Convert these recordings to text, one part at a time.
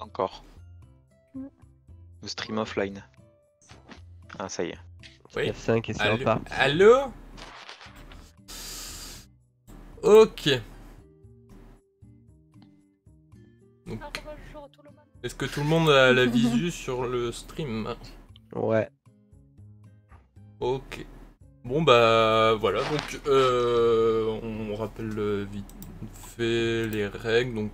Encore. Mm. Ou stream offline. Ah, ça y est. Oui. F5 et c'est Allô, reparti. allô. Ok. Donc, est-ce que tout le monde a la visu sur le stream? Ouais. Ok. Bon bah voilà, donc on rappelle vite fait les règles. Donc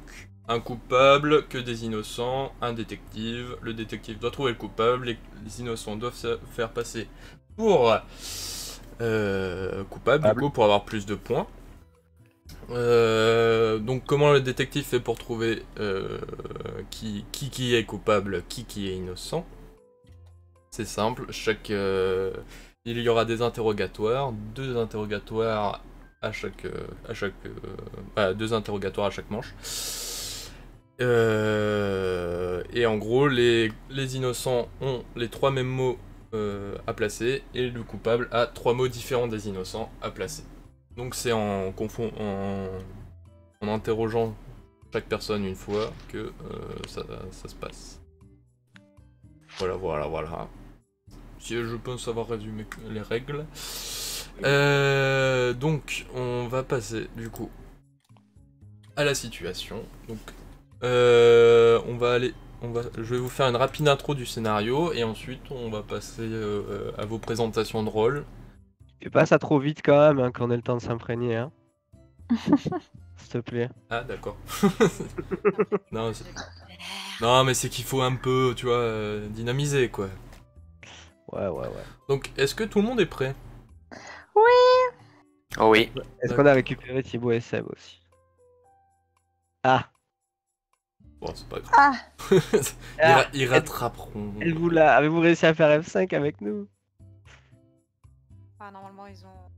un coupable, que des innocents, un détective. Le détective doit trouver le coupable, les innocents doivent se faire passer pour coupable, du coup, pour avoir plus de points. Donc comment le détective fait pour trouver qui est coupable, qui est innocent? C'est simple, il y aura des interrogatoires, deux interrogatoires à chaque manche. Et en gros, les innocents ont les 3 mêmes mots à placer, et le coupable a 3 mots différents des innocents à placer. Donc c'est en interrogeant chaque personne une fois que ça se passe. Voilà. Si je pense avoir résumé les règles. Donc on va passer du coup à la situation. Donc je vais vous faire une rapide intro du scénario et ensuite on va passer à vos présentations de rôle. Fais pas ça trop vite quand même, hein, qu'on ait le temps de s'imprégner. Hein. S'il te plaît. Ah d'accord. Non mais c'est qu'il faut un peu, tu vois, dynamiser quoi. Ouais. Donc est-ce que tout le monde est prêt? Oui. Oh oui. Est-ce qu'on a récupéré Thibaut et Seb aussi? Ah. Bon, c'est pas grave. Ah. Ils rattraperont. Avez-vous réussi à faire F5 avec nous? Ah, normalement, ils ont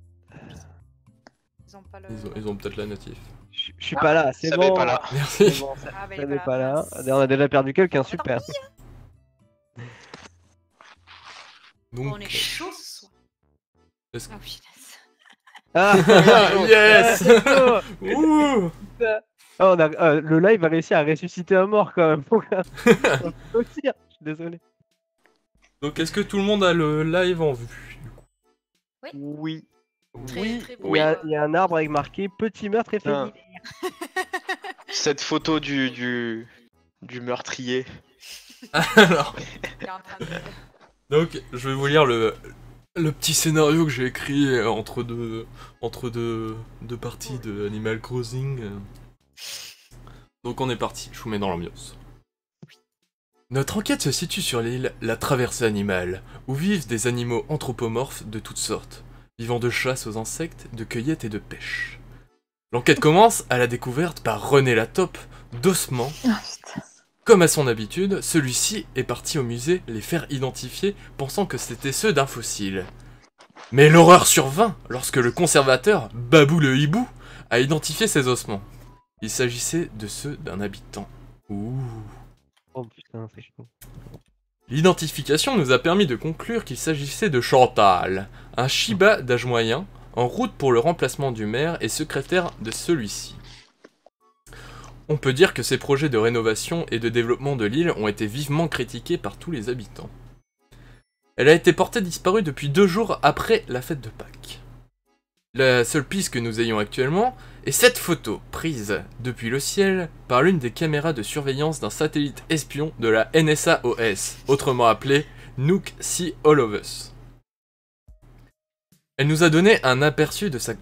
pas le... Ils ont peut-être la notif. Je suis pas là, c'est Ça bon. va pas là. Merci. C'est bon, Ah, bah, ça il est n'est pas pas là. là. On a déjà perdu quelqu'un, super. Donc, On est chaud ce soir. est-ce que- Ah, punaise. Ah, yes. Oh, Ouh. le live a réussi à ressusciter un mort quand même. Je suis désolé. Donc est-ce que tout le monde a le live en vue? Oui. Très, très beau. Il y a un arbre avec marqué petit meurtre et Ah. féminin. Cette photo du meurtrier. Alors, Il est en train de... donc je vais vous lire le petit scénario que j'ai écrit entre deux parties de Animal Crossing. Donc on est parti, je vous mets dans l'ambiance. Notre enquête se situe sur l'île La Traversée Animale, où vivent des animaux anthropomorphes de toutes sortes, vivant de chasse aux insectes, de cueillette et de pêche. L'enquête commence à la découverte par René Lataupe d'Ossement. Comme à son habitude, celui-ci est parti au musée les faire identifier, pensant que c'était ceux d'un fossile. Mais l'horreur survint lorsque le conservateur, Babou le Hibou, a identifié ces ossements. Il s'agissait de ceux d'un habitant. Ouh. Oh putain, c'est chaud. L'identification nous a permis de conclure qu'il s'agissait de Chantal, un Shiba d'âge moyen, en route pour le remplacement du maire et secrétaire de celui-ci. On peut dire que ces projets de rénovation et de développement de l'île ont été vivement critiqués par tous les habitants. Elle a été portée disparue depuis 2 jours après la fête de Pâques. La seule piste que nous ayons actuellement est cette photo prise depuis le ciel par l'une des caméras de surveillance d'un satellite espion de la NSA-OS, autrement appelé Nook See All of Us. Elle nous a donné un aperçu de sa...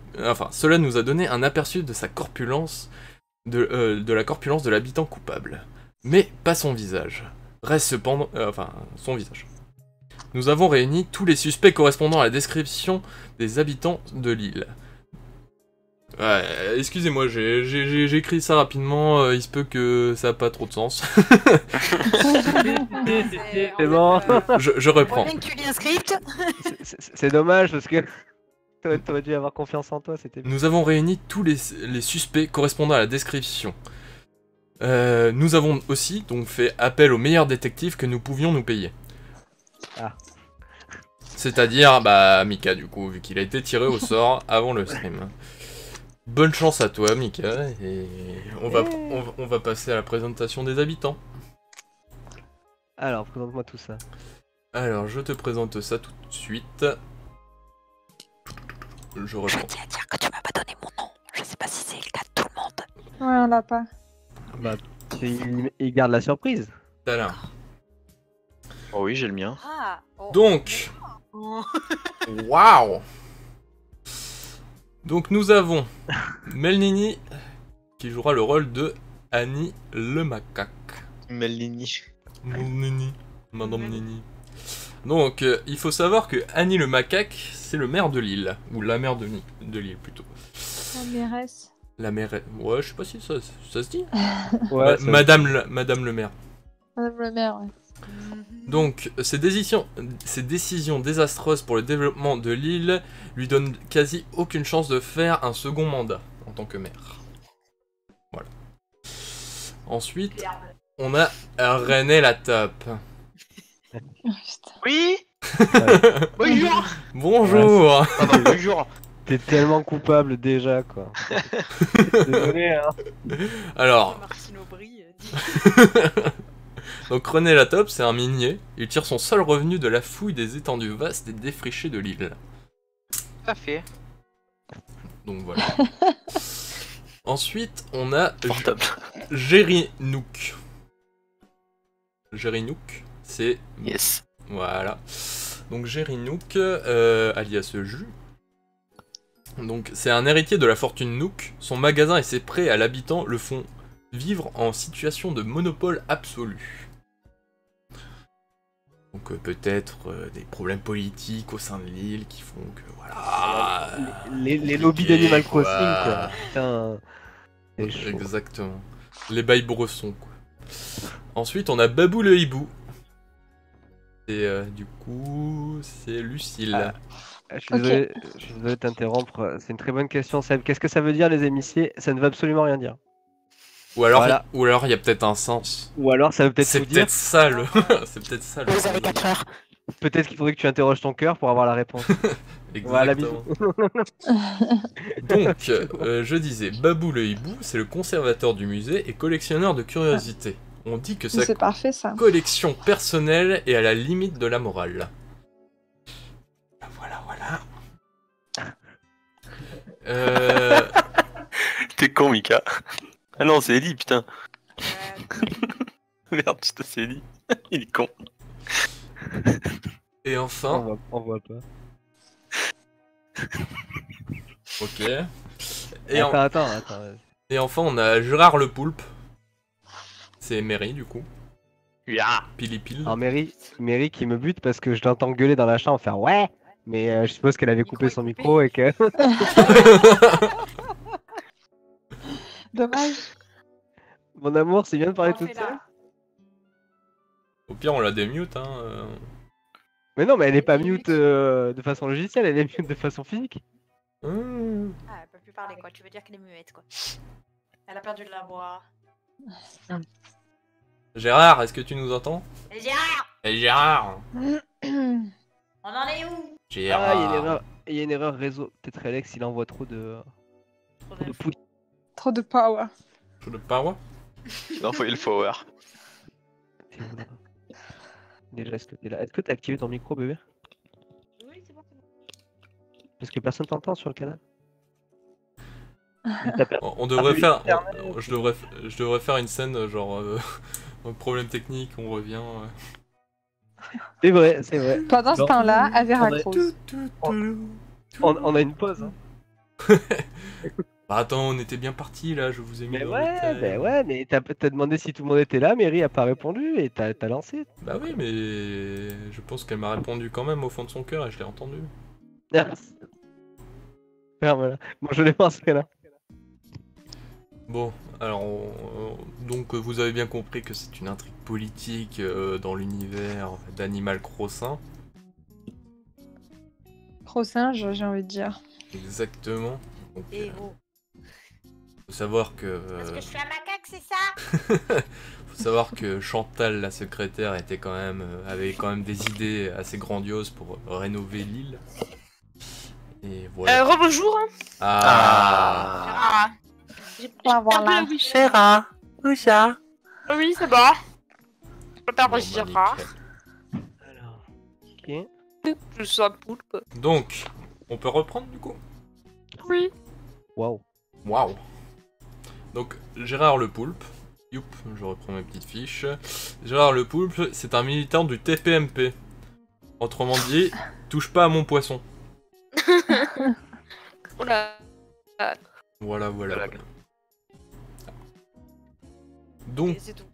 cela nous a donné un aperçu de sa corpulence, de la corpulence de l'habitant coupable. Mais pas son visage. Reste cependant... son visage. Nous avons réuni tous les suspects correspondant à la description des habitants de l'île. Ouais, excusez-moi, j'ai écrit ça rapidement, il se peut que ça n'a pas trop de sens. C'est bon. Je reprends. C'est dommage parce que t'aurais dû avoir confiance en toi, c'était bien. Nous avons réuni tous les suspects correspondant à la description. Nous avons aussi donc fait appel aux meilleurs détectives que nous pouvions nous payer. Ah. C'est-à-dire, Mika du coup, vu qu'il a été tiré au sort avant le stream. Bonne chance à toi Mika, et on va passer à la présentation des habitants. Alors, présente-moi tout ça. Alors, je te présente ça tout de suite. Je reprends. tiens à dire que tu m'as pas donné mon nom. Je sais pas si c'est le cas de tout le monde. Ouais, on l'a pas. Bah, il garde la surprise. Tada. Oh oui, j'ai le mien. Ah. Oh. Donc, Oh. waouh. Donc nous avons Melnini qui jouera le rôle de Annie le macaque. Melnini. Mon Nini, Madame Nini. Donc, il faut savoir que Annie le macaque, c'est le maire de l'île. Ou la maire de l'île, plutôt. La mairesse. La maire... Ouais, je sais pas si ça se dit. Ouais, ça- Madame le maire. Madame le maire, ouais. Donc, ces décisions désastreuses pour le développement de l'île lui donnent quasi aucune chance de faire un second mandat en tant que maire. Voilà. Ensuite, on a René la Top. Oh, putain. Oui. Ouais. Bonjour. Bonjour. Pardon, bonjour. T'es tellement coupable déjà, quoi. Désolé, hein. Alors, Martine Aubry dit. donc René la Top, c'est un minier. Il tire son seul revenu de la fouille des étendues vastes et défrichées de l'île. Ça fait. Donc voilà. Ensuite, on a Portable. Jerry Nook. Jerry Nook, c'est... Yes. Voilà. Donc Jerry Nook, alias Jus. Donc c'est un héritier de la fortune Nook. Son magasin et ses prêts à l'habitant le font vivre en situation de monopole absolu. Donc peut-être des problèmes politiques au sein de l'île qui font que voilà. Les lobbies Ok, d'Animal Crossing, quoi. quoi. Putain. C'est chaud. Exactement. Les bails bressons, quoi. Ensuite, on a Babou le hibou. Et du coup, c'est Lucille. Ah. Je suis désolé de t'interrompre. C'est une très bonne question, Seb. Qu'est-ce que ça veut dire, les émissiers? Ça ne veut absolument rien dire. Ou alors, Voilà. il y a peut-être un sens. Ou alors, ça veut peut-être C'est tout dire. peut-être ça le. C'est peut-être ça le. Vous avez 4 heures. Peut-être qu'il faudrait que tu interroges ton cœur pour avoir la réponse. Voilà, Exactement. Donc, je disais, Babou le hibou, c'est le conservateur du musée et collectionneur de curiosités. On dit que sa C'est parfait, ça. collection personnelle est à la limite de la morale. Voilà, voilà. T'es con, Mika. Ah non, c'est Ellie, putain. Ouais. Merde, c'est Ellie. Il est con. Et enfin, On voit pas. ok. Et, Attends. et enfin, on a Gérard le poulpe. C'est Mary, du coup. Ya. Pili pile. Alors, Mary qui me bute parce que je l'entends gueuler dans la chambre faire ouais. Mais je suppose qu'elle avait coupé son micro et que. Dommage. Mon amour, c'est bien de parler On fait toute seule. là. Au pire, on la démute, hein. Mais non, mais elle est pas Elle est mute de façon logicielle, elle est mute de façon physique. Mmh. Ah, elle peut plus parler quoi. Tu veux dire qu'elle est muette quoi. Elle a perdu de la voix. Gérard, est-ce que tu nous entends? Et Gérard, Hey Gérard. on en est où? Gérard. Ah, il y a une erreur réseau. Peut-être Alex, il envoie trop de Trop de d'infos. poules. Trop de power. Show de power. Il a envoyé le follower. C'est où, là Déjà, est-ce que t'es là? Est-ce que t'as activé ton micro, bébé? Oui, c'est bon. Parce que personne t'entend sur le canal. Mais t'as per- On devrait oui, faire. Internet. Je devrais faire une scène genre un problème technique, on revient. C'est vrai, c'est vrai. Pendant ce Non. temps-là, à On Veracruz. On a une pause. Hein. Bah attends, on était bien parti là, je vous ai mis Mais dans ouais, le thème. ben ouais, mais t'as demandé si tout le monde était là, Mary a pas répondu et t'as lancé. Bah oui, mais je pense qu'elle m'a répondu quand même au fond de son cœur et je l'ai entendu. Voilà. Bon, je l'ai pensé là. Bon, alors donc vous avez bien compris que c'est une intrigue politique dans l'univers d'Animal Crossing. Gros singe, j'ai envie de dire. Exactement. Donc, Et oh. faut savoir que Parce que je suis un macaque, c'est ça? faut savoir que Chantal, la secrétaire, avait quand même des idées assez grandioses pour rénover l'île. Et voilà. Rebonjour. Ah. Ah. J'ai Au revoir, là. Gérard. Où ça? Oui, c'est bon. Je peux père Bon, de bah, Gérard. nickel. Alors, ok. Plus un poulpe. Donc, on peut reprendre du coup? Oui. Waouh. Waouh. Donc, Gérard le Poulpe. Youp, je reprends mes petites fiches. Gérard le Poulpe, c'est un militant du TPMP. Autrement dit, touche pas à mon poisson. Oula. Voilà, voilà. Blague. Donc, Et c'est tout.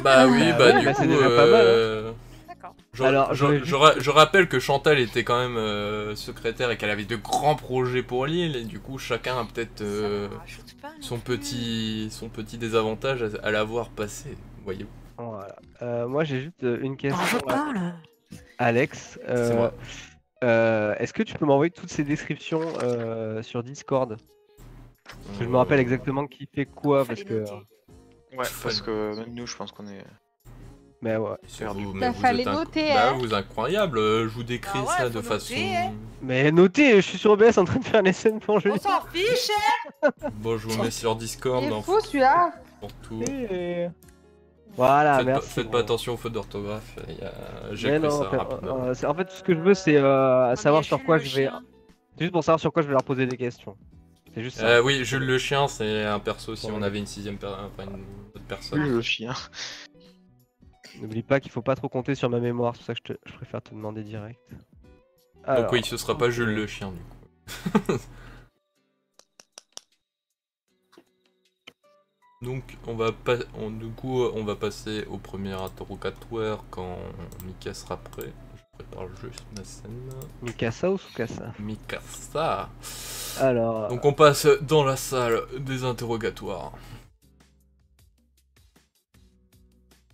bah oui, Ah bah ouais, du bah, coup, c'est déjà pas mal, hein. D'accord. Alors, je rappelle que Chantal était quand même secrétaire et qu'elle avait de grands projets pour l'île, et du coup, chacun a peut-être Ça me rajoute pas non son plus. petit désavantage à l'avoir passé, voyez-vous. Voilà. Moi, j'ai juste une question. Rajoute pas là. Alex, C'est moi. est-ce que tu peux m'envoyer toutes ces descriptions sur Discord? Que je me rappelle exactement qui fait quoi, parce Fallait que... noter. Ouais, parce que même nous, je pense qu'on est. Mais ouais. C'est perdu. vous, Bah, vous fallait êtes noter, bah, hein. vous incroyable, je vous décris Ah ouais, ça faut de façon... noter, hein. Mais notez, je suis sur OBS en train de faire les scènes pour jeu. On s'en fiche. Bon, je vous mets sur Discord, Il est dans fou celui-là. pour tout. Voilà, Faites, pas, merci. faites pas attention aux fautes d'orthographe, j'ai Mais écrit non, ça rapidement. en fait, ce que je veux, c'est savoir sur quoi je vais... C'est juste pour savoir sur quoi je vais leur poser des questions. C'est juste ça. Oui, Jules le chien, c'est un perso si Ouais. on avait une enfin une autre personne. Le chien. N'oublie pas qu'il faut pas trop compter sur ma mémoire, c'est pour ça que je préfère te demander direct. Donc Alors, oui, ce sera pas ok. Jules le chien du coup. Donc on va passer au premier interrogatoire quand Mika sera prêt. Je prépare juste ma scène. Mikasa ou Sukasa? Mikasa. Alors, Donc on passe dans la salle des interrogatoires.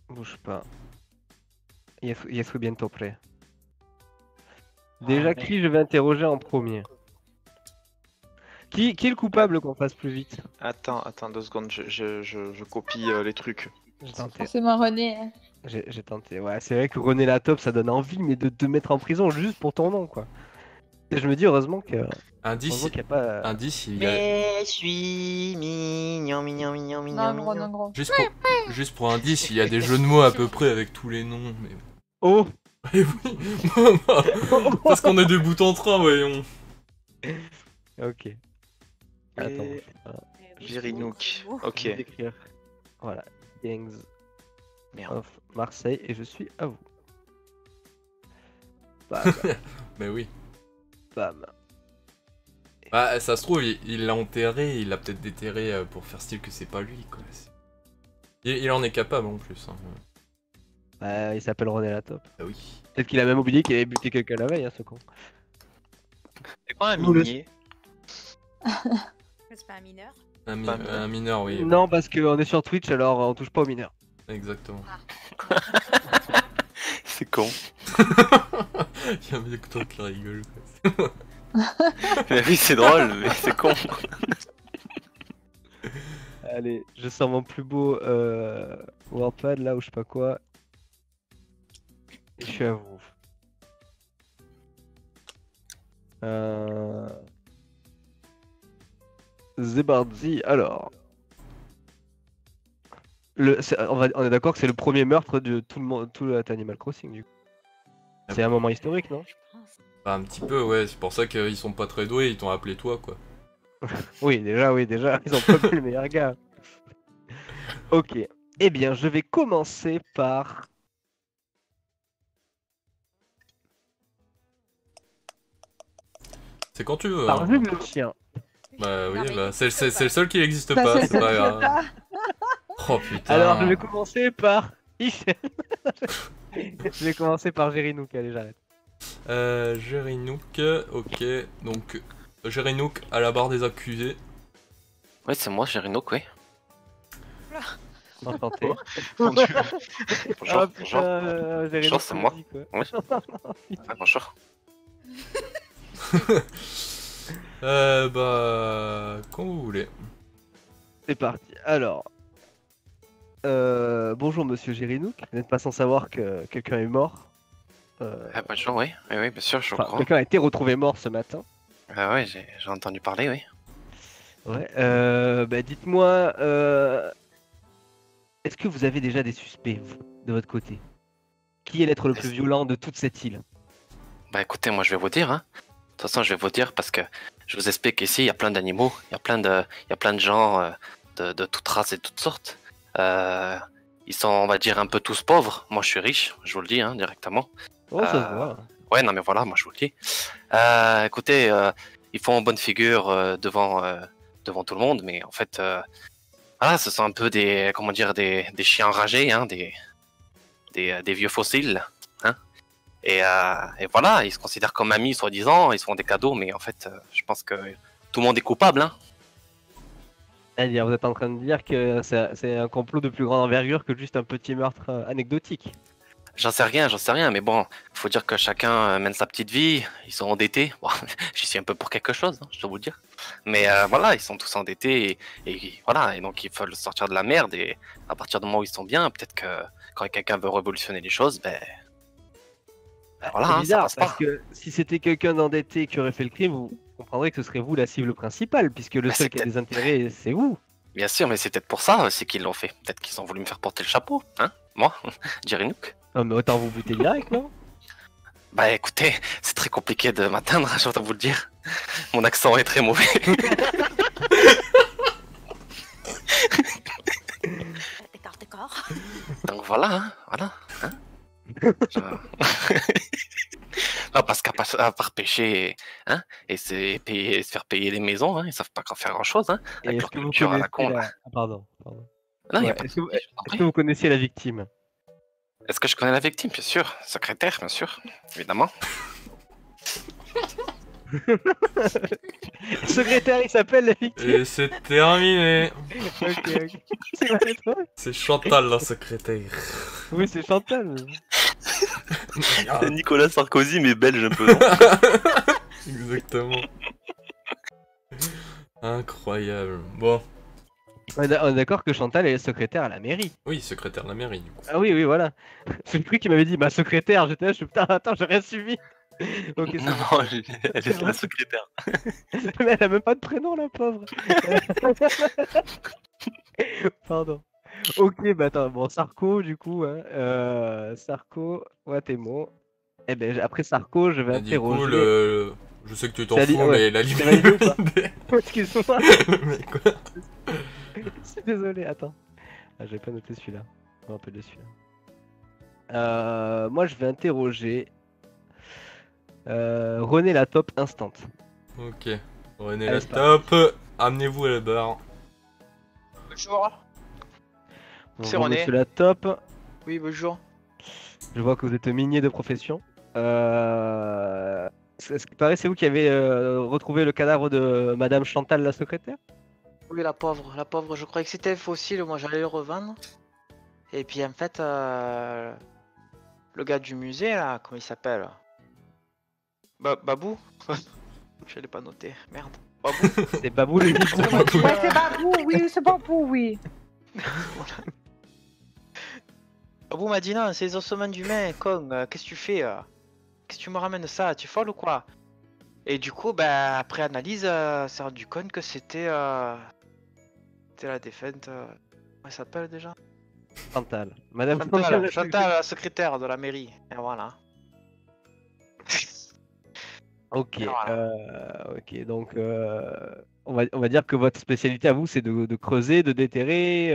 bouge pas. Je suis bientôt prêt. Déjà, qui je vais interroger en premier? Qui est le coupable qu'on fasse plus vite? Attends 2 secondes, je copie les trucs. J'ai tenté. C'est mon René. Hein. J'ai tenté. Ouais, c'est vrai que René Latop, ça donne envie, mais de te mettre en prison juste pour ton nom, quoi. Et je me dis heureusement qu'il Indice, n'y a pas. indice, il y a... Mais je suis mignon, mignon, mignon, mignon, Non, gros, mignon. non, gros. Juste pour indice, il y a des jeux de mots à peu près avec tous les noms. Mais... Oh! Eh oui, parce qu'on est de bout en train, voyons. Ok. Attends. Jirinouk. Je Ok. vais écrire. Voilà. Gangs Merde. of Marseille et je suis à vous. Bam, Mais oui. bam. Bah, ça se trouve, il l'a enterré, il l'a peut-être déterré pour faire style que c'est pas lui, quoi. Il en est capable en plus. Hein. Bah, il s'appelle René Latop. Bah oui. Peut-être qu'il a même oublié qu'il avait buté quelqu'un la veille, hein, ce con. C'est quoi un Nous, le- minier? C'est pas un mineur. Un mineur, oui. Non, parce qu'on est sur Twitch, alors on touche pas aux mineurs. Exactement. C'est con. Il y a mieux que toi qui rigole. Quoi. Mais oui, c'est drôle, mais c'est con. Allez, je sors mon plus beau WordPad là ou je sais pas quoi. Et je suis à vous. Zebardi, alors. On est d'accord que c'est le premier meurtre de tout le monde, tout Animal Crossing du coup. C'est un moment historique, non? Je pense. Bah, un petit peu, ouais. C'est pour ça qu'ils sont pas très doués, ils t'ont appelé toi, quoi. Oui, déjà, ils ont pas pris le meilleur gars. Ok. Eh bien, je vais commencer par. C'est quand tu veux. Par Hein. Jules le chien. Bah oui, Non, mais bah, il c'est existe le seul qui n'existe Bah, pas, c'est c'est pas ça, grave. c'est ça. Oh putain. Alors, je vais commencer par. Je vais commencer par Gérinouk, allez, j'arrête. Jerinouk, ok. Donc, Jerinouk à la barre des accusés. Ouais, c'est moi, Jirinouk, oui. Enchanté. Mon Dieu. Bonjour, Ah bonjour. putain, Gérinouk, c'est moi. dit, quoi. Oui. Ah, bonjour. Bah, quand vous voulez. C'est parti. Alors. Bonjour monsieur Gérinouk. Vous n'êtes pas sans savoir que quelqu'un est mort. Ah, bonjour, oui. Oui, oui, bien sûr, je Enfin, crois. quelqu'un a été retrouvé mort ce matin. Ah ouais, j'ai entendu parler, oui. Ouais. Bah dites-moi, est-ce que vous avez déjà des suspects, vous, de votre côté? qui est l'être le plus violent de toute cette île? Bah écoutez, moi je vais vous dire, hein. De toute façon, je vais vous dire parce que je vous explique ici, il y a plein d'animaux, il y a plein de gens de toutes races et de toutes sortes. Ils sont, on va dire, un peu tous pauvres. Moi, je suis riche, je vous le dis, hein, directement. Oh, ça se voit. Ouais, non, mais voilà, moi, je vous le dis. Écoutez, ils font bonne figure devant tout le monde, mais en fait, voilà, ce sont un peu comment dire, des chiens enragés, hein, des vieux fossiles. Hein. Et voilà, ils se considèrent comme amis, soi-disant, ils se font des cadeaux, mais en fait, je pense que tout le monde est coupable. Hein. C'est-à-dire, vous êtes en train de dire que c'est un complot de plus grande envergure que juste un petit meurtre anecdotique. J'en sais rien, mais bon, faut dire que chacun mène sa petite vie, ils sont endettés. Bon, j'y suis un peu pour quelque chose, hein, je dois vous le dire. Mais voilà, ils sont tous endettés et voilà, et donc il faut sortir de la merde. Et à partir du moment où ils sont bien, peut-être que quand quelqu'un veut révolutionner les choses, ben voilà, C'est hein, bizarre, ça passe parce pas. que si c'était quelqu'un d'endetté qui aurait fait le crime, vous comprendrez que ce serait vous la cible principale, puisque le Mais seul c'est qui a des intérêts, c'est vous. Bien sûr, mais c'est peut-être pour ça aussi qu'ils l'ont fait. Peut-être qu'ils ont voulu me faire porter le chapeau, hein, moi, Jirinouk. Non, mais autant vous buter direct, non? Bah écoutez, c'est très compliqué de m'atteindre, je dois vous le dire. Mon accent est très mauvais. Écarte tes corps. Donc voilà, hein, voilà. Hein. Non, parce qu'à part pêcher, hein, et se faire payer les maisons, hein, ils savent pas faire grand chose, hein, Et avec est-ce leur que vous culture à la connaissez con. la... Là. Ah, pardon. Non, y a Ouais, pas de est-ce que, souci, je vous en est-ce que prie. vous connaissiez la victime? Est-ce que je connais la victime? Bien sûr, secrétaire, bien sûr, évidemment. Secrétaire, il s'appelle la victime. Et c'est terminé. Ok. C'est mal à toi. C'est Chantal, la secrétaire. Oui, c'est Chantal. Nicolas Sarkozy, mais belge un peu, non? Exactement. Incroyable. Bon. On est d'accord que Chantal est secrétaire à la mairie. Oui, secrétaire de la mairie, du coup. Ah oui, voilà. C'est le truc qui m'avait dit, ma secrétaire, j'étais là, je suis putain, attends, j'ai rien suivi. Ok, c'est Non, bon. elle est la secrétaire. Mais elle a même pas de prénom, la pauvre. Pardon. Ok, bah attends, bon, Sarko, du coup, hein, Sarko, Watemo. Eh ben, après Sarko, je vais Et du coup, interroger. je sais que tu t'en T'as dit- fous, ouais, mais la c'est validé ou pas liberté. Excuse-moi, Mais quoi? je suis désolé, attends. Ah, j'avais pas noté celui-là. Je me rappelle de celui-là. Moi, je vais interroger René la top instant. Ok. René Allez, la c'est parti. top. Amenez-vous à la barre. Bonjour. C'est Bonjour, René. monsieur la top. Oui, bonjour. Je vois que vous êtes minier de profession. Ce qui paraît, c'est vous qui avez retrouvé le cadavre de Madame Chantal, la secrétaire? Oui, la pauvre, je croyais que c'était fossile, moi j'allais le revendre. Et puis en fait, le gars du musée là, comment il s'appelle? Babou? Je l'ai pas noté, merde. Babou? C'est Babou le hibou. Ouais, c'est Babou, oui, c'est Babou, oui. Babou m'a dit non, c'est les ossements d'humains, con, qu'est-ce que tu fais? Qu'est-ce que tu me ramènes ça? Tu es folle ou quoi? Et du coup, bah, après analyse, c'est rendu compte que c'était la défunte. Comment elle s'appelle déjà? Chantal. Madame Chantal, la Chantal, la secrétaire de la mairie. Et voilà. Ok, Voilà. ok, donc on va dire que votre spécialité à vous, c'est de creuser, de déterrer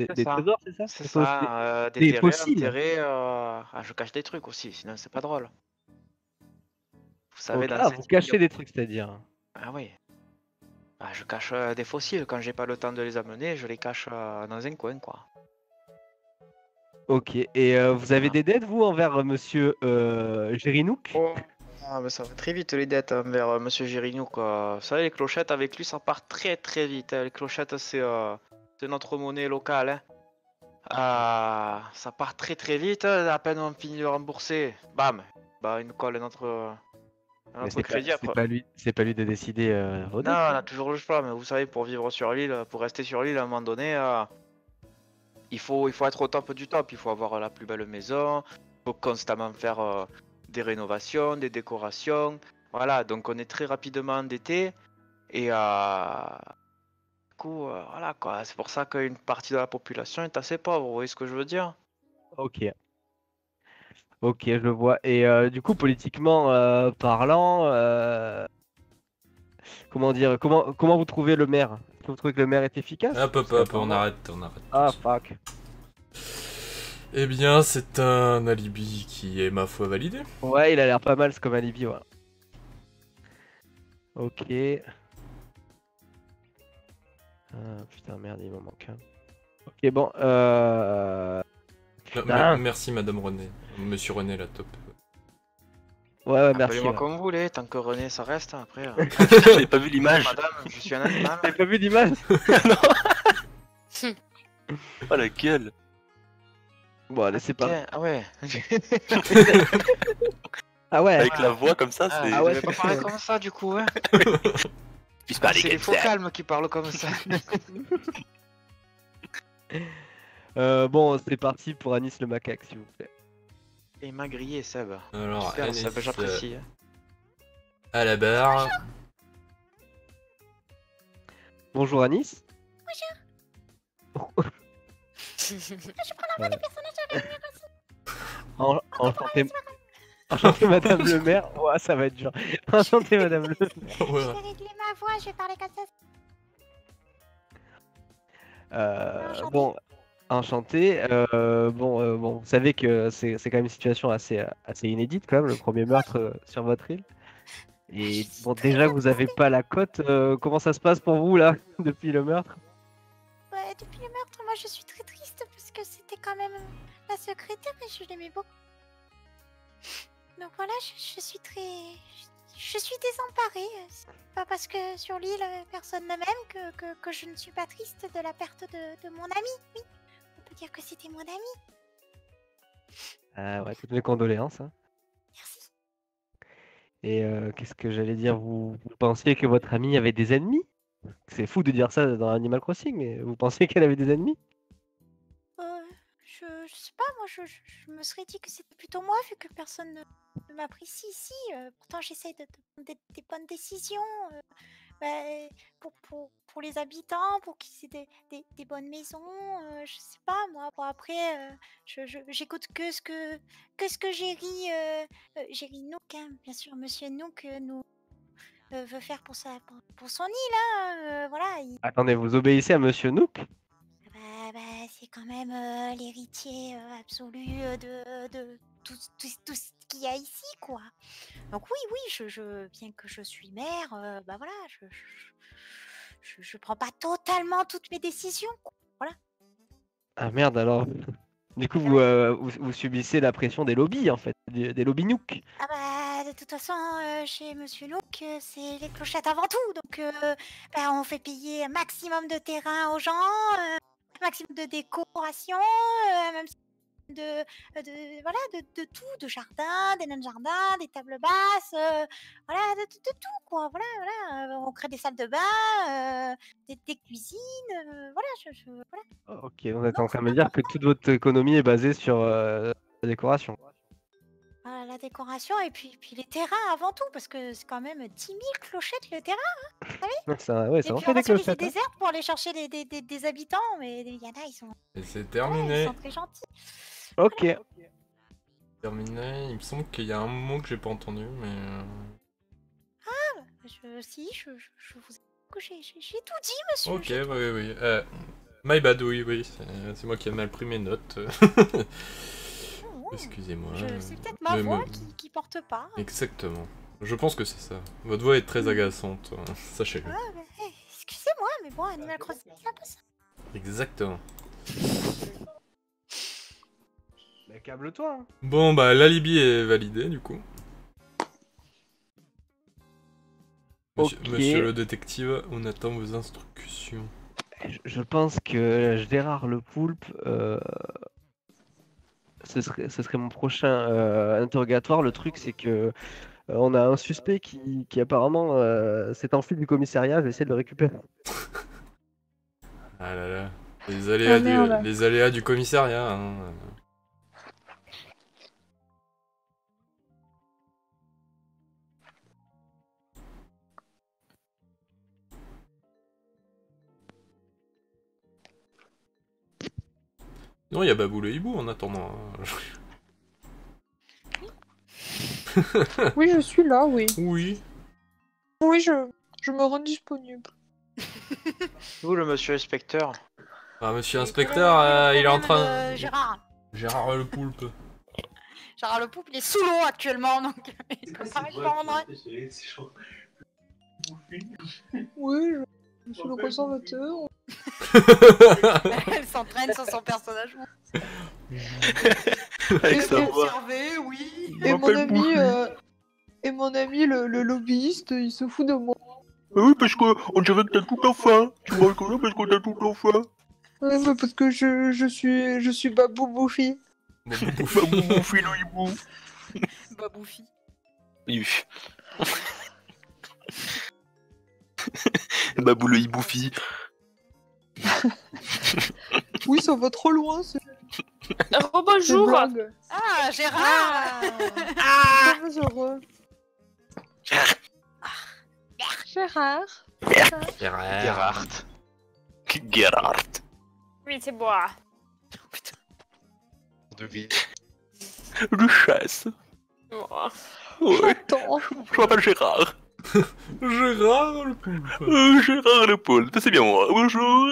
C'est des ça. trésors, c'est ça? C'est Des fos- ça, des déterrer, fossiles. enterrer. Ah, je cache des trucs aussi, sinon c'est pas drôle. Vous savez, Ok. dans Ah, cette vous cachez vidéo- des trucs, c'est-à-dire. Ah oui. Ah, je cache des fossiles. Quand j'ai pas le temps de les amener, je les cache dans un coin, quoi. Ok, et vous avez des dettes, vous, envers monsieur Gérinouk? Oh. Ah, mais ça va très vite les dettes envers Monsieur Girignou, quoi. Vous savez, les clochettes avec lui, ça part très très vite. Hein. Les clochettes, c'est notre monnaie locale. Hein. Ça part très très vite. À peine on finit de rembourser, bam, bah il nous colle notre Mais c'est crédit pas, après. c'est pas lui de décider vos Non, dettes. on a toujours le choix, mais vous savez, pour vivre sur l'île, pour rester sur l'île à un moment donné, il faut être au top du top. Il faut avoir la plus belle maison, il faut constamment faire des rénovations, des décorations. Voilà, donc on est très rapidement endetté. Et du coup, voilà quoi. C'est pour ça qu'une partie de la population est assez pauvre, vous voyez ce que je veux dire? Ok. Ok, je vois. Et du coup, politiquement parlant, comment dire, comment vous trouvez le maire? Est-ce que vous trouvez que le maire est efficace? Hop, hop, Parce hop, qu'apparemment- on arrête. Ah, tout ça. fuck. Eh bien, c'est un alibi qui est, ma foi, validé. Ouais, il a l'air pas mal, ce comme alibi, ouais. Ok. Ah, putain, merde, il m'en manque un. Ok, bon, Putain. Merci, Madame René. Monsieur René, la top. Ouais, ouais, merci. Appelez-moi Ouais. comme vous voulez, tant que René ça reste après. J'ai pas vu l'image. Madame, je suis un animal. T'avais pas vu l'image? Oh la gueule. Bon, allez, c'est pas. Tiens, ah ouais. Ah ouais. Avec la voix comme ça, Ah, c'est. ah ouais, ouais, pas c'est- parler comme ça du coup, hein. Puisse Ah, parler c'est les comme faux ça. calmes qui parlent comme ça. Bon, c'est parti pour Anis le macaque, s'il vous plaît. Et il m'a grillé Seb. Alors, Super, Anis, Seb, j'apprécie. hein. à la barre. Bonjour Anis. Enchanté. Enchanté Madame le maire. Ouais, ça va être dur. Enchanté Madame le maire. Ouais. Je vais régler ma voix, je vais parler comme ça. Enchanté. Bon, enchanté. Bon, vous savez que c'est quand même une situation assez inédite quand même, le premier meurtre sur votre île. Et bon, déjà que vous avez pas la cote, comment ça se passe pour vous là depuis le meurtre? Ouais, depuis le meurtre, moi je suis très triste parce que c'était quand même la secrétaire et je l'aimais beaucoup. Donc voilà, je suis très. Je suis désemparée. C'est pas parce que sur l'île personne ne m'aime que je ne suis pas triste de la perte de mon ami. Oui, on peut dire que c'était mon ami. Ouais, toutes mes condoléances, hein. Merci. Et qu'est-ce que j'allais dire? Vous pensiez que votre amie avait des ennemis? C'est fou de dire ça dans Animal Crossing, mais vous pensiez qu'elle avait des ennemis? Je sais pas, moi je me serais dit que c'était plutôt moi vu que personne ne m'apprécie ici. Pourtant j'essaie de prendre des bonnes décisions bah, pour les habitants, pour qu'ils aient des bonnes maisons. Je sais pas moi. Bon, après, j'écoute que ce que Jerry Nook, hein, bien sûr, Monsieur Nook nous veut faire pour son île. Hein, voilà, Attendez, vous obéissez à Monsieur Nook? bah, c'est quand même l'héritier absolu de tout ce qu'il y a ici, quoi. Donc oui, bien que je suis mère, bah voilà, je prends pas totalement toutes mes décisions, quoi. Voilà. Ah merde alors. Du coup, vous subissez la pression des lobbies en fait, des lobbies Nook. Ah bah de toute façon, chez Monsieur Nook, c'est les clochettes avant tout, donc bah, on fait payer un maximum de terrain aux gens, un maximum de décoration, même voilà, de tout, de jardin, des nains de jardin, des tables basses, voilà, de tout, quoi. Voilà, on crée des salles de bain, des cuisines, voilà, voilà. Oh, ok, vous êtes en train de me dire que toute votre économie est basée sur la décoration. Voilà, la décoration et puis les terrains avant tout, parce que c'est quand même 10 000 clochettes le terrain. Ouais, ça Et en puis fait on va des sur les îles clochettes. Hein. désertes pour aller chercher des habitants, mais il y en a, ils sont, Et c'est ouais, terminé. ils sont très gentils. Ok. Terminé. Il me semble qu'il y a un mot que j'ai pas entendu, mais. Je vous que j'ai tout dit, monsieur. Ok, j'ai oui. My bad, oui. C'est moi qui ai mal pris mes notes. tout- Excusez-moi. C'est peut-être ma Mais- voix qui porte pas. Exactement. Je pense que c'est ça. Votre voix est très agaçante, sachez-le. Ah, bah, excusez-moi, mais bon, Animal Crossing, c'est un peu ça. Exactement. Bah, câble-toi. Hein. Bon, bah, l'alibi est validé, du coup. Monsieur Ok. le détective, on attend vos instructions. Je pense que Gérard le Poulpe, ce serait mon prochain interrogatoire. Le truc, c'est que on a un suspect qui apparemment s'est enfui du commissariat. Je vais essayer de le récupérer. Ah là là. Les aléas du commissariat, hein. Non, il y a Babou le hibou en attendant. Hein. Oui, je suis là, oui. Oui. Oui, je me rends disponible. Où le monsieur inspecteur? Ah, monsieur inspecteur, il est en train... Gérard. Gérard le poulpe. Gérard le poulpe, il est sous l'eau actuellement, donc il peut pas répondre. Oui, je suis le conservateur. Elle s'entraîne sur son personnage. Avec sa voix. Observer, oui. Et mon ami, le lobbyiste, il se fout de moi. Oui, parce qu'on dirait que t'as tout en faim. Tu vois que parce que t'as tout en faim. Ouais, mais parce que je suis Babou Bouffi. Mon fil au hibou. Baboufi. Babou le hiboufi. Oui, ça va trop loin, c'est Bonjour. blague. Ah, Gérard. Très heureux. Gérard. Gerhard. Gerhard. Oui, c'est moi. Devine. Le chasse. Oh. Ouais. Attends. Je m'appelle Gérard. Gérard le poulpe. Gérard le poulpe, c'est bien moi. Bonjour.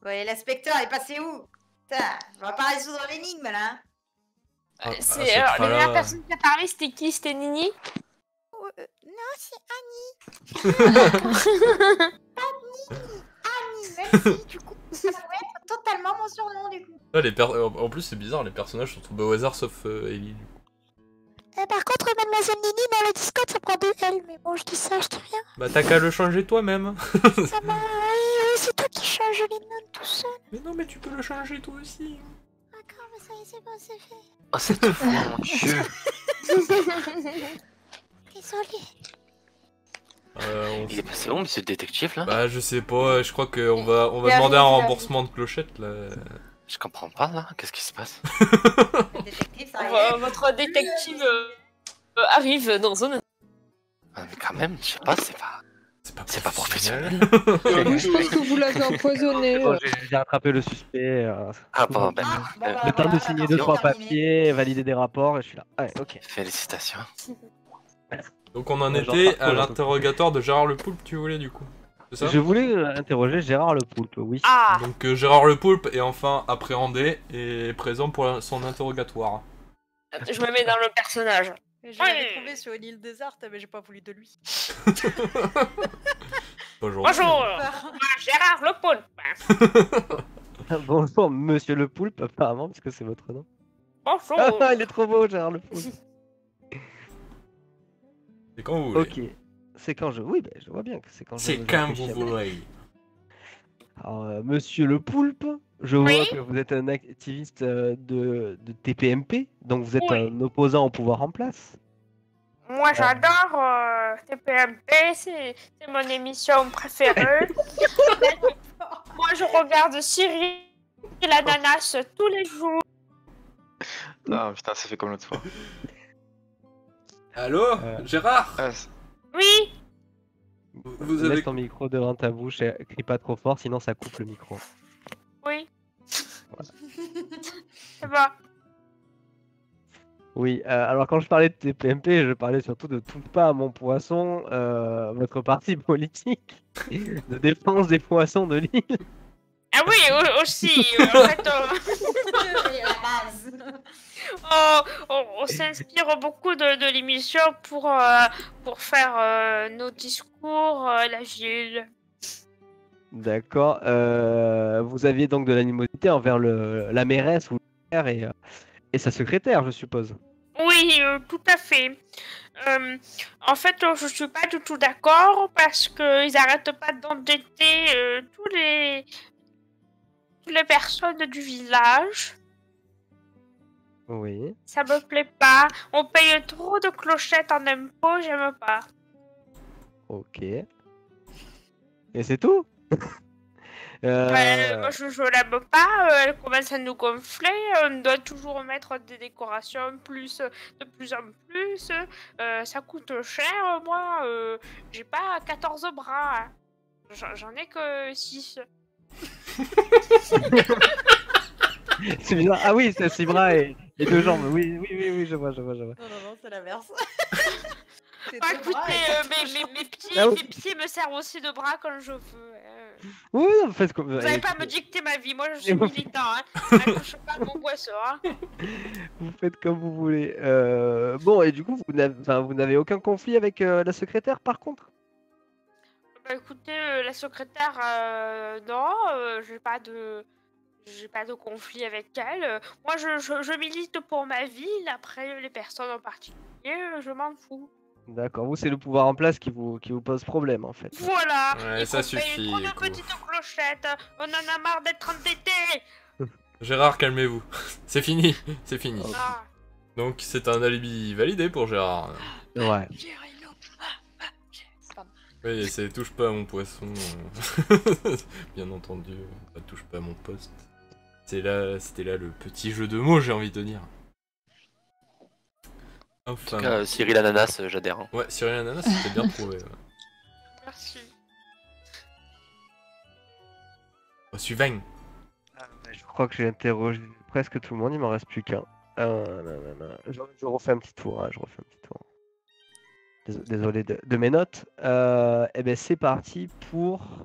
Ouais, l'inspecteur est passé où? Putain, on va pas résoudre l'énigme là. Ah, C'est cette la fois-là- dernière personne qui a parlé, c'était qui? C'était Nini? Non, c'est Annie. Merci, du coup, ça pourrait être totalement mon surnom du coup. Ah, en plus, c'est bizarre, les personnages sont tombés au hasard sauf Ellie. Du coup. Par contre, mademoiselle Nini, dans le Discord, ça prend 2 L, mais bon, je dis ça, je dis rien. Bah, t'as qu'à le changer toi-même. Ça m'a... Oui, c'est toi qui change les notes tout seul. Mais non, mais tu peux le changer toi aussi. D'accord, mais ça y est, c'est bon, c'est fait. Oh, cette fois, mon dieu. Désolée. Il est passé où, monsieur le détective, là? Bah, je sais pas, je crois qu'on va Il a demander un vu, il a remboursement de clochette là. Je comprends pas, là. Qu'est-ce qui se passe? Le détective, ça arrive. Votre détective arrive dans un... Ah, mais quand même, je sais pas, c'est pas professionnel. Oui, je pense que vous l'avez empoisonné. Bon, j'ai rattrapé le suspect. Ah, bon, ben, Ah, bon, bah, Le temps de voilà, signer c'est 2-3 terminé. papiers, valider des rapports, et je suis là. Ouais, ok. félicitations. Donc on en Genre était partout, à là, l'interrogatoire de Gérard le Poulpe, tu voulais du coup. C'est ça? Je voulais interroger Gérard le poulpe, oui. Ah. Donc Gérard le Poulpe est enfin appréhendé et présent pour son interrogatoire. Je me mets dans le personnage. Je l'avais trouvé sur une île déserte, mais j'ai pas voulu de lui. Bonjour. Bonjour, Gérard le Poulpe. Bonjour, monsieur le poulpe, apparemment, parce que c'est votre nom. Bonjour. Ah, il est trop beau, Gérard le poulpe. C'est quand vous voulez. Ok. C'est quand je. Oui, je vois bien que c'est quand je. C'est je quand réfléchis vous à- voulez. Alors, monsieur le poulpe, je vois Oui. que vous êtes un activiste de TPMP, donc vous êtes Oui. un opposant au pouvoir en place. Moi j'adore TPMP, c'est mon émission préférée. Moi je regarde Cyril et l'ananas tous les jours. Ah putain, ça fait comme l'autre fois. Allô, Gérard. Ah, Oui, Vous Laisse avez. ton micro devant ta bouche et crie pas trop fort, sinon ça coupe le micro. oui. C'est bon. Oui, alors quand je parlais de TPMP, je parlais surtout de Touche pas à mon poisson, votre parti politique de défense des poissons de l'île. Ah oui, aussi, en fait, La base. on s'inspire beaucoup de l'émission pour faire nos discours, la ville. D'accord. Vous aviez donc de l'animosité envers la mairesse ou le maire et sa secrétaire, je suppose. Oui, tout à fait. En fait, je suis pas du tout d'accord parce qu'ils arrêtent pas d'endetter toutes les personnes du village. Oui. Ça me plaît pas. On paye trop de clochettes en impôts, j'aime pas. Ok. Et c'est tout? Moi, je l'aime pas. Elle commence à nous gonfler. On doit toujours mettre des décorations de plus en plus. Ça coûte cher. Moi, j'ai pas 14 bras. J'en ai que 6. C'est bizarre. Ah oui, c'est 6 bras et Les deux jambes, oui, je vois. Non, c'est l'inverse. Ah, écoutez, Ah oui. mes pieds me servent aussi de bras quand je veux. Oui, non, faites comme Vous n'allez pas me dicter ma vie, moi je suis militant, hein. Accroche pas mon boisseau, hein. Vous faites comme vous voulez. Bon, et du coup, vous n'avez aucun conflit avec la secrétaire, par contre? Bah écoutez, la secrétaire, non, j'ai pas de conflit avec elle. Moi, je milite pour ma ville. Après, les personnes en particulier, je m'en fous. D'accord, vous, c'est le pouvoir en place qui vous pose problème, en fait. Voilà. Ouais, Et ça qu'on paye suffit, trop de quoi. petites clochettes. On en a marre d'être endettés. Gérard, calmez-vous. C'est fini, c'est fini. Ah. Donc c'est un alibi validé pour Gérard. Ouais. Oui, c'est touche pas à mon poisson. Bien entendu, ça touche pas à mon poste. C'était là le petit jeu de mots, j'ai envie de dire. Enfin. En tout cas, Cyril Ananas, j'adhère. Hein. Ouais, Cyril Ananas, c'était bien trouvé. Ouais. Merci. Suivant. Je crois que j'ai interrogé presque tout le monde, il m'en reste plus qu'un. Je refais un petit tour, hein, Désolé de mes notes. Et ben c'est parti pour...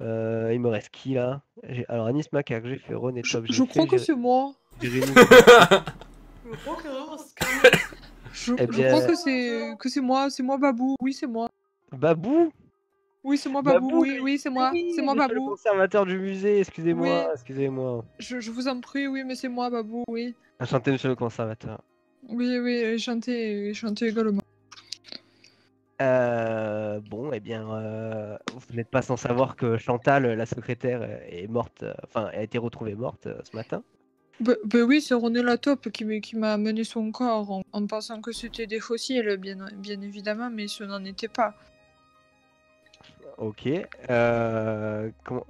il me reste qui là? Alors Anis Macaque, j'ai fait Ron et Top. Je crois que c'est moi. Je Eh bien- crois que c'est moi, Babou. Oui, c'est moi. Babou? Oui, c'est moi, Babou. Babou, Oui, c'est moi. Oui, C'est moi, je suis le Babou. conservateur du musée, excusez-moi, Oui. excusez-moi. Je vous en prie, oui, mais c'est moi, Babou, oui. Enchanté, monsieur le conservateur. Oui, chanter également. Bon, eh bien, vous n'êtes pas sans savoir que Chantal, la secrétaire, est morte, enfin, a été retrouvée morte ce matin. Ben oui, c'est René Latope qui m'a amené son corps en pensant que c'était des fossiles, bien évidemment, mais ce n'en était pas. Ok.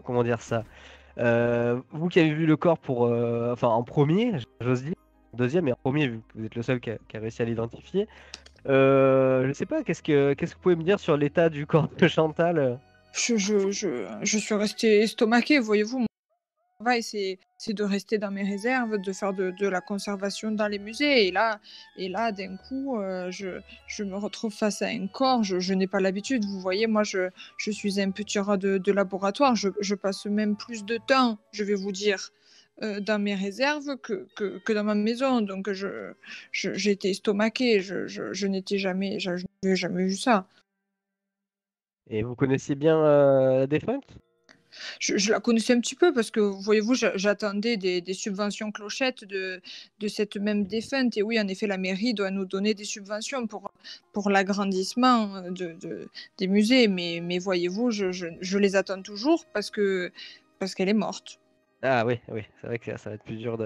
Comment dire ça? Vous qui avez vu le corps enfin, en premier, j'ose dire, deuxième et en premier, vu que vous êtes le seul qui a réussi à l'identifier. Je sais pas, qu'est-ce que vous pouvez me dire sur l'état du corps de Chantal? Je suis restée estomaquée, voyez-vous. Mon travail, c'est de rester dans mes réserves, de faire de la conservation dans les musées. Et là d'un coup, je me retrouve face à un corps. Je n'ai pas l'habitude. Vous voyez, moi, je suis un petit rat de laboratoire. Je passe même plus de temps, je vais vous dire, dans mes réserves que dans ma maison. Donc, j'ai été estomaquée. Je n'avais jamais vu ça. Et vous connaissiez bien la défunte? Je la connaissais un petit peu parce que, voyez-vous, j'attendais des subventions clochettes de cette même défunte. Et oui, en effet, la mairie doit nous donner des subventions pour l'agrandissement des musées. Mais voyez-vous, je les attends toujours parce qu'elle est morte. Ah oui, c'est vrai que ça va être plus dur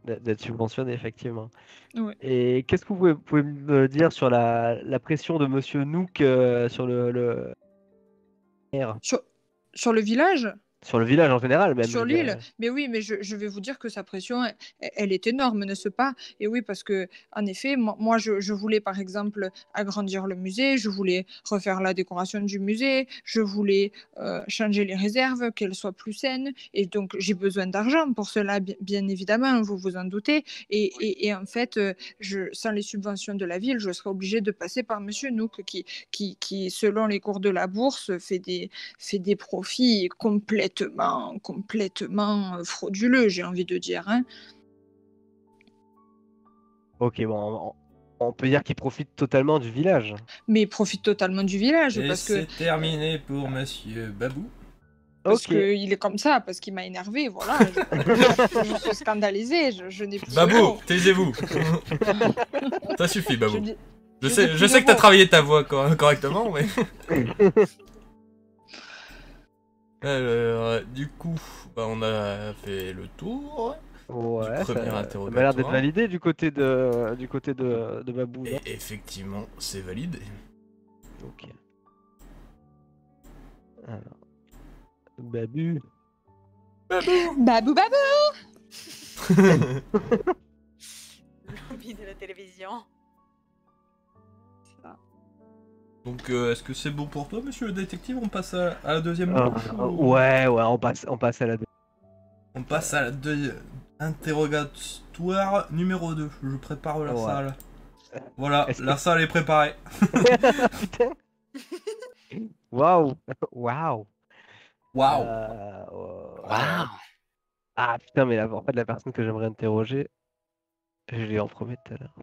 d'être subventionné, effectivement. Ouais. Et qu'est-ce que vous pouvez me dire sur la pression de Monsieur Nook sur le Sur le village? sur le village en général, même? Sur je veux dire. l'île, mais oui, mais je vais vous dire que sa pression, elle est énorme, n'est-ce pas? Et oui, parce que en effet, moi je voulais par exemple agrandir le musée, je voulais refaire la décoration du musée, je voulais changer les réserves, qu'elles soient plus saines, et donc j'ai besoin d'argent pour cela, bien évidemment, vous vous en doutez. Et en fait, sans les subventions de la ville, je serais obligée de passer par Monsieur Nook, qui selon les cours de la bourse, fait des profits complètement frauduleux, j'ai envie de dire. Hein. Ok, bon, on peut dire qu'il profite totalement du village. Mais il profite totalement du village Et parce que c'est terminé pour Monsieur Babou. parce Ok. qu'il est comme ça, parce qu'il m'a énervé, voilà. Je suis scandalisée, je n'ai plus de Babou, mots. taisez-vous. Ça suffit, Babou. Je dis- Je je sais, dis je plus sais de que t'as mots. travaillé ta voix correctement, mais... Alors, du coup, on a fait le tour. Ouais, premier ça m'a l'air interrogatoire. d'être validé du côté de Babou. non Et effectivement, c'est validé. Ok. Alors. Babu. Babou, Lobby de la télévision. Donc, est-ce que c'est bon pour toi, monsieur le détective? On passe à la deuxième manche ou- Ouais, on passe à la. On passe à la Interrogatoire numéro 2. Je prépare la Ouais. salle. Voilà, Est-ce la que- salle est préparée. Putain. Waouh. Waouh. Waouh. Waouh. Ah putain, mais en fait, la personne que j'aimerais interroger, je l'ai en premier tout à l'heure.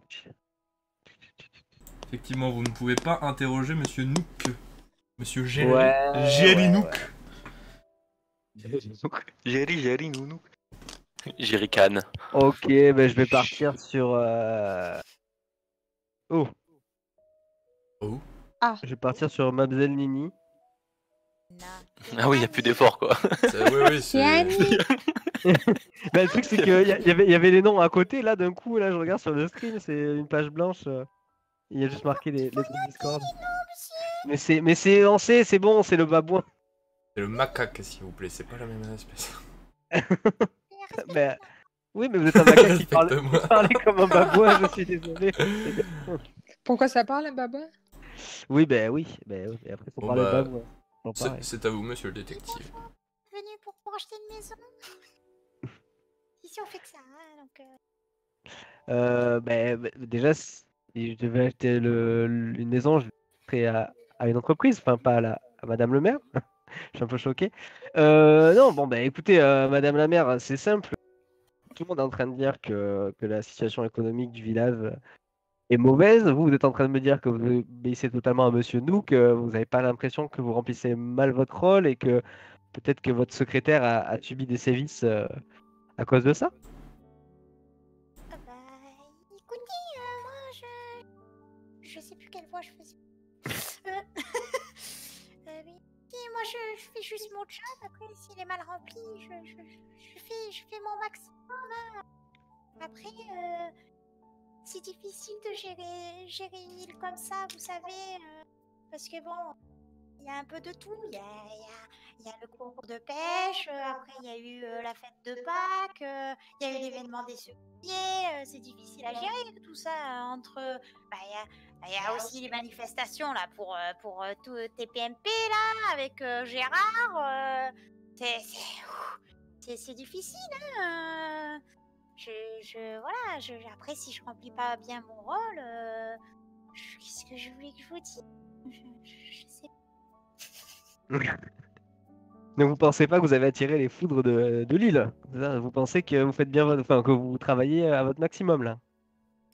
Effectivement, vous ne pouvez pas interroger Monsieur Nook. Monsieur Ouais, Jerry ouais, Nook. Jerry, nounou. Jerrycan. Ok, ben je vais partir sur. Oh. Oh. Je vais partir sur Mademoiselle Nini. Ah oui, il n'y a plus d'effort quoi. Oui, c'est. Bah, le truc, c'est qu'il y avait les noms à côté, là, d'un coup, là, je regarde sur le stream, c'est une page blanche. Il y a juste marqué les trucs Discord. Mais c'est, on sait, c'est bon, c'est le babouin. C'est le macaque, s'il vous plaît, c'est pas la même espèce. Mais, oui, mais vous êtes un macaque qui parle, Respecte-moi. qui parlait comme un babouin, je suis désolé. Pourquoi ça parle, un babouin? Oui, ben oui, mais après, faut Bon, parler bah, babouin. Bon, pareil. C'est à vous, monsieur le détective. Venu pour acheter une maison. Ici on fait que ça, hein, donc. Déjà, si je devais acheter une maison, je le ferais à une entreprise, enfin pas à Madame le maire. Je suis un peu choqué. Non, bon, bah écoutez, Madame la maire, c'est simple. Tout le monde est en train de dire que la situation économique du village est mauvaise. Vous êtes en train de me dire que vous obéissez totalement à Monsieur Nook, vous n'avez pas l'impression que vous remplissez mal votre rôle et que peut-être que votre secrétaire a subi des sévices à cause de ça. Bah, écoutez, moi je sais plus quelle voix je faisais. Oui. Et moi je fais juste mon job. Après, s'il est mal rempli, je fais mon maximum. Hein. Après, c'est difficile de gérer une île comme ça, vous savez, parce que bon, il y a un peu de tout. Il y a le concours de pêche, après il y a eu la fête de Pâques, il y a eu l'événement des secouriers, c'est difficile à gérer tout ça entre. Bah, il y a aussi les manifestations là pour tout TPMP là avec Gérard. C'est difficile, hein. Voilà, après si je remplis pas bien mon rôle, qu'est-ce que je voulais que je vous dise? Je sais pas. Donc vous pensez pas que vous avez attiré les foudres de l'île? C'est ça. Vous pensez que vous faites bien enfin que vous travaillez à votre maximum là?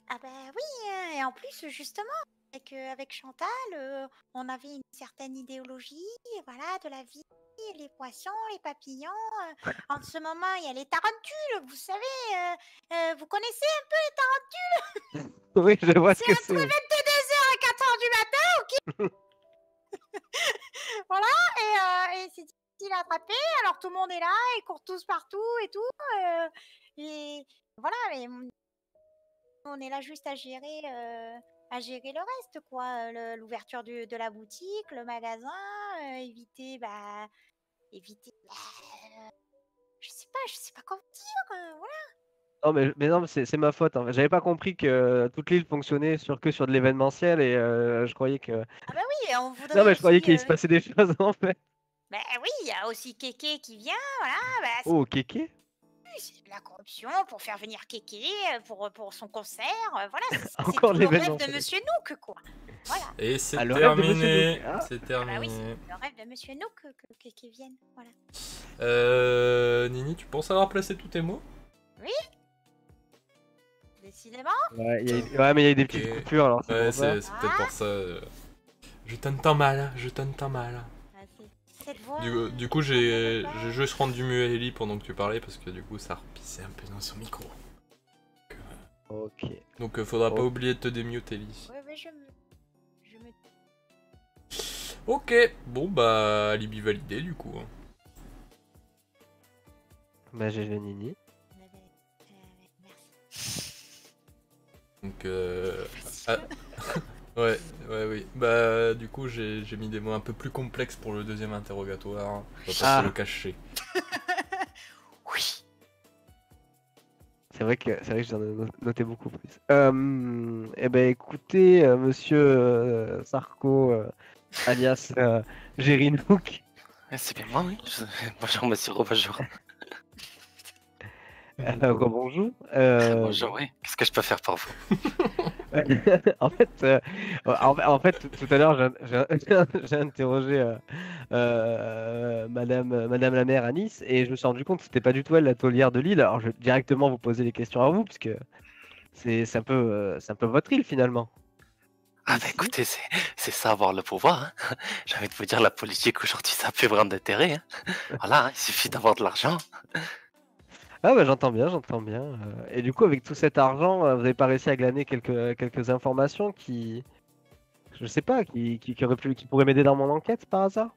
Ah bah oui, hein, et en plus justement, avec Chantal, on avait une certaine idéologie, voilà, de la vie, les poissons, les papillons. En ce moment, il y a les tarentules, vous savez, vous connaissez un peu les tarentules? Oui, je vois ce C'est que entre 22 c'est. 2h et 4h du matin, ok? Voilà, et c'est difficile à attraper, alors tout le monde est là, ils courent tous partout et tout. Et voilà, mais on est là juste à gérer le reste, quoi. L'ouverture de la boutique, le magasin, éviter, je sais pas comment dire, voilà. Non mais non, mais c'est ma faute, hein. J'avais pas compris que toute l'île fonctionnait que sur de l'événementiel et je croyais que. Ah bah oui, on voudrait Non mais je croyais aussi, qu'il se passait des choses en fait. bah oui, il y a aussi Kéké qui vient, voilà, Oh, Kéké? c'est de la corruption pour faire venir Kéké pour son concert, voilà, c'est Encore tout de le rêve l'événementiel. de Monsieur Nook, quoi. Voilà. Et c'est Ah, le rêve de Monsieur terminé. Nook. Ah. C'est Ah bah oui, terminé. c'est le rêve de Monsieur Nook que Kéké vienne, voilà. Nini, tu penses avoir placé tous tes mots? Décidément. Ouais, mais il y a eu des petites Ok. coupures alors c'est Ouais, pour ça. c'est peut-être pour ça. Je t'entends mal, je t'entends mal. Ah, cette voix. Du coup, j'ai juste rendu mieux Ellie pendant que tu parlais parce que du coup, ça repissait un peu dans son micro. Ok. Donc, faudra pas Oh. oublier de te démute, Ellie. Ouais, je me. Ok, bon bah, alibi validé du coup. Hein. Bah j'ai le Nini. Merci. Donc, ah, ouais, oui. Bah, du coup, j'ai mis des mots un peu plus complexes pour le deuxième interrogatoire. Je vais pas Ah. te le cacher. Oui. C'est vrai que j'en ai noté beaucoup plus. Eh ben écoutez, monsieur Sarko, alias Jerry Nook, C'est bien moi, oui. Bonjour, monsieur, bonjour. Rebonjour. Bonjour, oui. Qu'est-ce que je peux faire pour vous? En fait, en fait, tout à l'heure, j'ai interrogé Madame la maire à Nice et je me suis rendu compte que c'était pas du tout elle la taulière de l'île. Alors, je vais directement vous poser les questions à vous, puisque c'est un peu votre île finalement. Ah bah Ici. écoutez, c'est ça avoir le pouvoir. Hein. J'ai envie de vous dire, la politique aujourd'hui, ça a plus vraiment d'intérêt. Hein. Voilà, hein, il suffit d'avoir de l'argent. Ah bah j'entends bien, j'entends bien. Et du coup, avec tout cet argent, vous n'avez pas réussi à glaner quelques informations qui, je sais pas, qui pourraient m'aider dans mon enquête par hasard?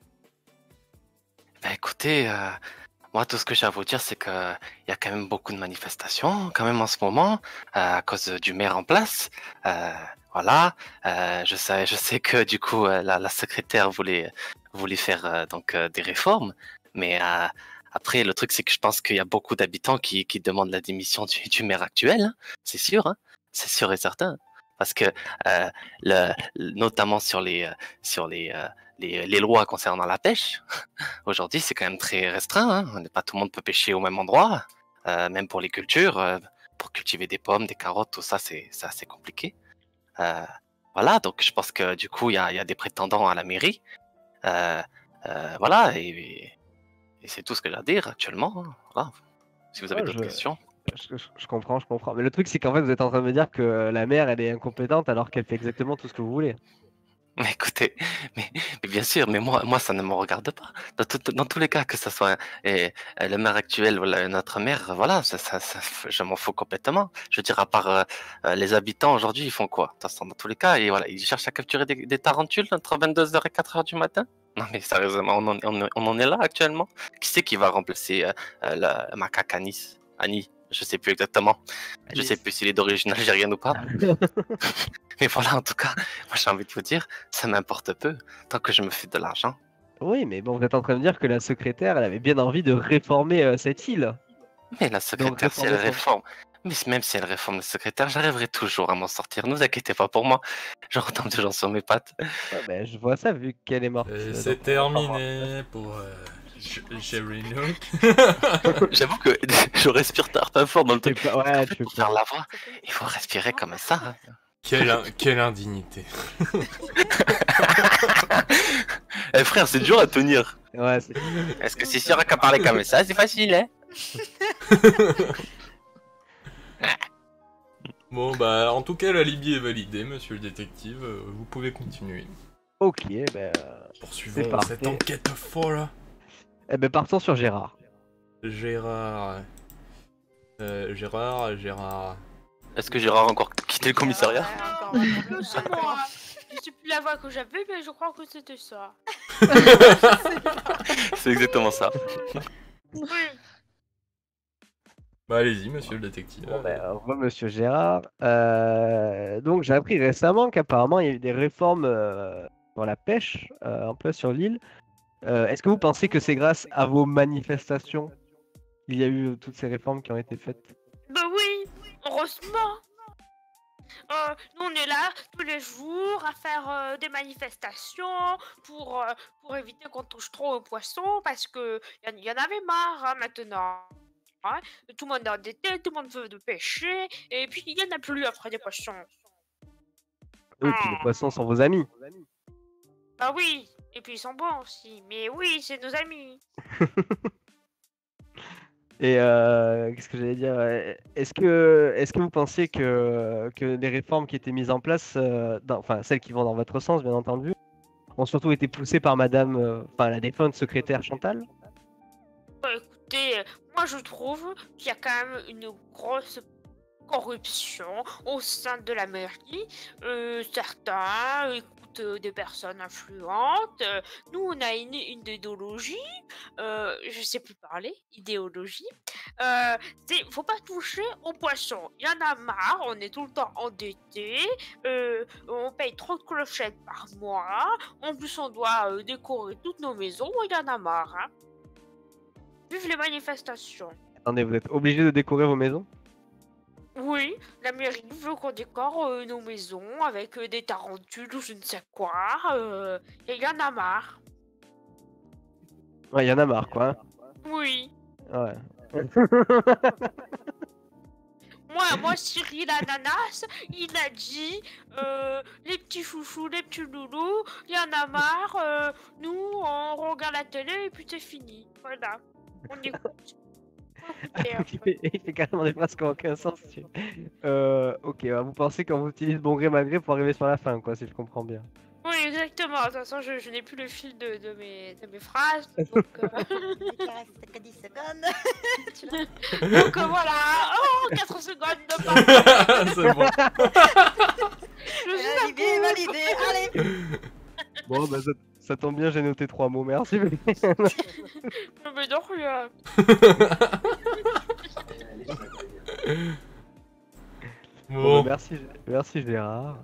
Bah écoutez, moi tout ce que j'ai à vous dire, c'est que il y a quand même beaucoup de manifestations, quand même en ce moment, à cause du maire en place. Voilà, je sais que du coup la secrétaire voulait faire des réformes, mais après le truc c'est que je pense qu'il y a beaucoup d'habitants qui demandent la démission du maire actuel, hein, hein, c'est sûr et certain, parce que notamment sur les lois concernant la pêche. Aujourd'hui, c'est quand même très restreint. Hein. Pas tout le monde peut pêcher au même endroit. Même pour les cultures, pour cultiver des pommes, des carottes, tout ça, c'est assez compliqué. Euh, voilà, donc je pense que du coup, il y a des prétendants à la mairie. Voilà, et c'est tout ce que j'ai à dire actuellement. Hein. Voilà. Si vous avez Ouais, d'autres questions. je comprends, je comprends. Mais le truc, c'est qu'en fait, vous êtes en train de me dire que la mère, elle est incompétente alors qu'elle fait exactement tout ce que vous voulez. Mais écoutez, mais bien sûr, mais moi, ça ne me regarde pas. Dans tous les cas, que ce soit le maire actuel ou notre maire, voilà, je m'en fous complètement. Je veux dire, à part les habitants aujourd'hui, ils font quoi? De toute façon, dans tous les cas, et voilà, ils cherchent à capturer des tarentules entre 22h et 4h du matin? Non, mais sérieusement, on en est là actuellement. Qui c'est qui va remplacer le macaque Annie, je sais plus exactement. Je sais plus s'il est d'origine algérienne ou pas. Mais voilà, en tout cas, moi j'ai envie de vous dire, ça m'importe peu, tant que je me fais de l'argent. Oui, mais bon, vous êtes en train de dire que la secrétaire, elle avait bien envie de réformer cette île. Mais la Donc, secrétaire, si elle réformer son... réforme, mais même si elle réforme la secrétaire, j'arriverai toujours à m'en sortir, ne vous inquiétez pas pour moi. Je retombe toujours sur mes pattes. Ouais, ben, je vois ça vu qu'elle est morte. Et donc, c'est terminé pour Jerry Nook. J'avoue que je respire tard pas fort dans le truc. Ouais, En fait, tu peux pour faire pas. la voix, il faut respirer comme ça. Hein. Quelle indignité. Eh frère, c'est dur à tenir. Ouais, c'est... Est-ce que c'est sûr qu'à parler comme ça, c'est facile, hein? Bon, bah, en tout cas, l'alibi est validé, monsieur le détective. Vous pouvez continuer. Ok, ben... c'est Poursuivons parfait. cette enquête folle. Eh ben, partons sur Gérard. Gérard. Gérard. Est-ce que Gérard a encore quitté le commissariat? C'est moi. Je sais plus la voix que j'avais, mais je crois que c'était ça. C'est exactement ça. Oui. Bah, allez-y, monsieur le détective. Bon, ben, au revoir, monsieur Gérard. Donc, j'ai appris récemment qu'apparemment, il y a eu des réformes dans la pêche en place sur l'île. Est-ce que vous pensez que c'est grâce à vos manifestations qu'il y a eu toutes ces réformes qui ont été faites? Bah oui, heureusement. Nous on est là tous les jours à faire des manifestations pour éviter qu'on touche trop aux poissons parce que y en avait marre hein, maintenant. Hein. Tout le monde est endetté, tout le monde veut de pêcher et puis il y en a plus après des poissons. Oui, puis les poissons sont vos amis. Bah oui, et puis ils sont bons aussi. Mais oui, c'est nos amis. Et qu'est-ce que j'allais dire? Est-ce que vous pensez que les réformes qui étaient mises en place, enfin celles qui vont dans votre sens, bien entendu, ont surtout été poussées par Madame, enfin la défunte secrétaire Chantal? Écoutez, moi je trouve qu'il y a quand même une grosse corruption au sein de la mairie. Certains écoutent des personnes influentes. Nous, on a une idéologie. Je sais plus parler. Idéologie. Faut pas toucher aux poissons. Il y en a marre. On est tout le temps endetté. On paye trop de clochettes par mois. En plus, on doit décorer toutes nos maisons. Il y en a marre. Hein. Vive les manifestations. Attendez, vous êtes obligé de décorer vos maisons? Oui, la mairie veut qu'on décore nos maisons avec des tarentules ou je ne sais quoi. Et il y en a marre. Ouais, il y en a marre, quoi. Oui. Ouais. moi, Cyril Ananas, il a dit les petits chouchous, les petits loulous, il y en a marre, nous, on regarde la télé et puis c'est fini. Voilà, on écoute. Il fait carrément des phrases qui n'ont aucun sens. Ok, bah, vous pensez qu'on vous utilise bon gré mal gré pour arriver sur la fin, quoi, si je comprends bien. Oui, exactement. De toute façon, je n'ai plus le fil de mes phrases. Donc, Il reste que 10 secondes. Tu l'as- donc voilà. Oh, 4 secondes de parole. C'est bon. Je suis à Validé, validé. Allez. Bon, bah ça tombe bien, j'ai noté 3 mots, merci. bout. Mais non, rien. Bon, Bon. bah, merci Gérard.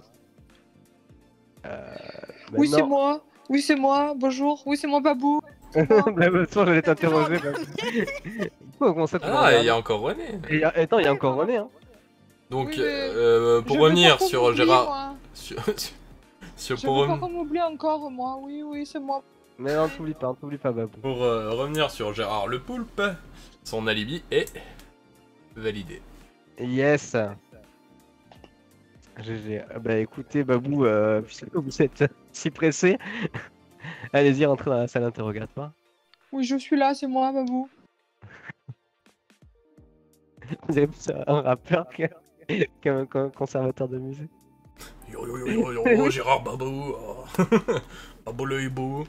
Oui, c'est maintenant- moi. Oui, c'est moi. Bonjour. Oui, c'est moi, Babou. Bah, de toute façon, j'allais t'interroger. Comment ça, tout le monde Ah, il y regarde a encore René. Attends, il y a encore René, hein. Donc, Oui, mais pour Je veux revenir pas qu'on sur m'oublie, Gérard. moi. Sur Je pour, veux pas rem- qu'on m'oublie encore, moi. Oui, oui, c'est moi. Mais non, t'oublie pas, Babou. pour revenir sur Gérard le Poulpe, son alibi est validé. Yes. GG. Bah écoutez, Babou, puisque vous êtes si pressé, allez-y, rentrez dans la salle d'interrogatoire. Oui, je suis là, c'est moi, Babou. Vous avez plus un rappeur qu'un conservateur de musée. Yo yo yo yo yo, Gérard Babou. Babou le hibou.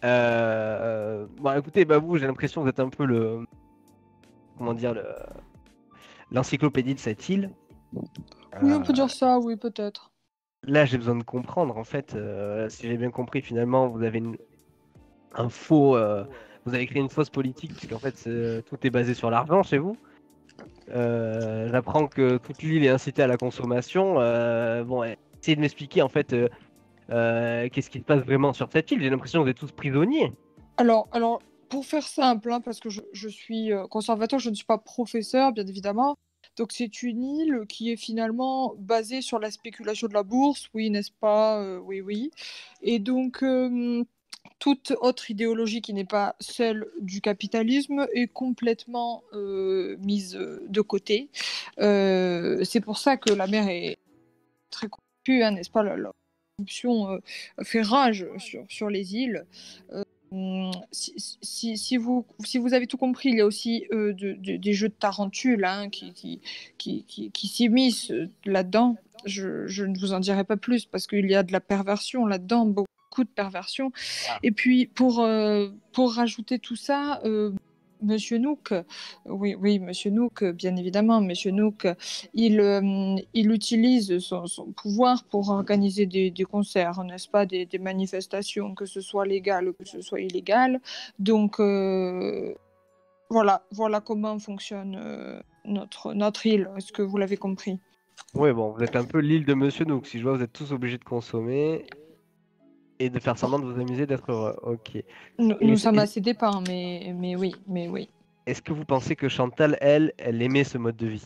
Bon, écoutez, Babou, j'ai l'impression que vous êtes un peu le. Comment dire, l'encyclopédie de cette île. Oui, on peut dire ça, oui, peut-être. Là, j'ai besoin de comprendre, en fait, si j'ai bien compris, finalement, vous avez un faux. Vous avez créé une fausse politique, puisqu'en fait, tout est basé sur l'argent chez vous. J'apprends que toute l'île est incitée à la consommation. Bon, essayez de m'expliquer, en fait, qu'est-ce qui se passe vraiment sur cette île. J'ai l'impression que vous êtes tous prisonniers. Alors, pour faire simple, hein, parce que je suis conservateur, je ne suis pas professeur, bien évidemment. Donc, c'est une île qui est finalement basée sur la spéculation de la bourse, oui, n'est-ce pas? Oui, oui. Et donc, toute autre idéologie qui n'est pas celle du capitalisme est complètement mise de côté. C'est pour ça que la mer est très corrompue, hein, n'est-ce pas? La corruption fait rage sur les îles. Si vous avez tout compris, il y a aussi des jeux de tarentules, hein, qui s'immiscent là-dedans. Je ne vous en dirai pas plus parce qu'il y a de la perversion là-dedans, beaucoup de perversion. Et puis pour rajouter tout ça, Monsieur Nook, oui, Monsieur Nook, bien évidemment, Monsieur Nook, il utilise son pouvoir pour organiser des concerts, n'est-ce pas, des manifestations, que ce soit légal ou que ce soit illégal. Donc, voilà comment fonctionne notre île. Est-ce que vous l'avez compris? Ouais, bon, vous êtes un peu l'île de Monsieur Nook. Si je vois, vous êtes tous obligés de consommer et de faire semblant de vous amuser, d'être heureux. Ok. Nous sommes assez dépendants, mais oui. Est-ce que vous pensez que Chantal, elle aimait ce mode de vie?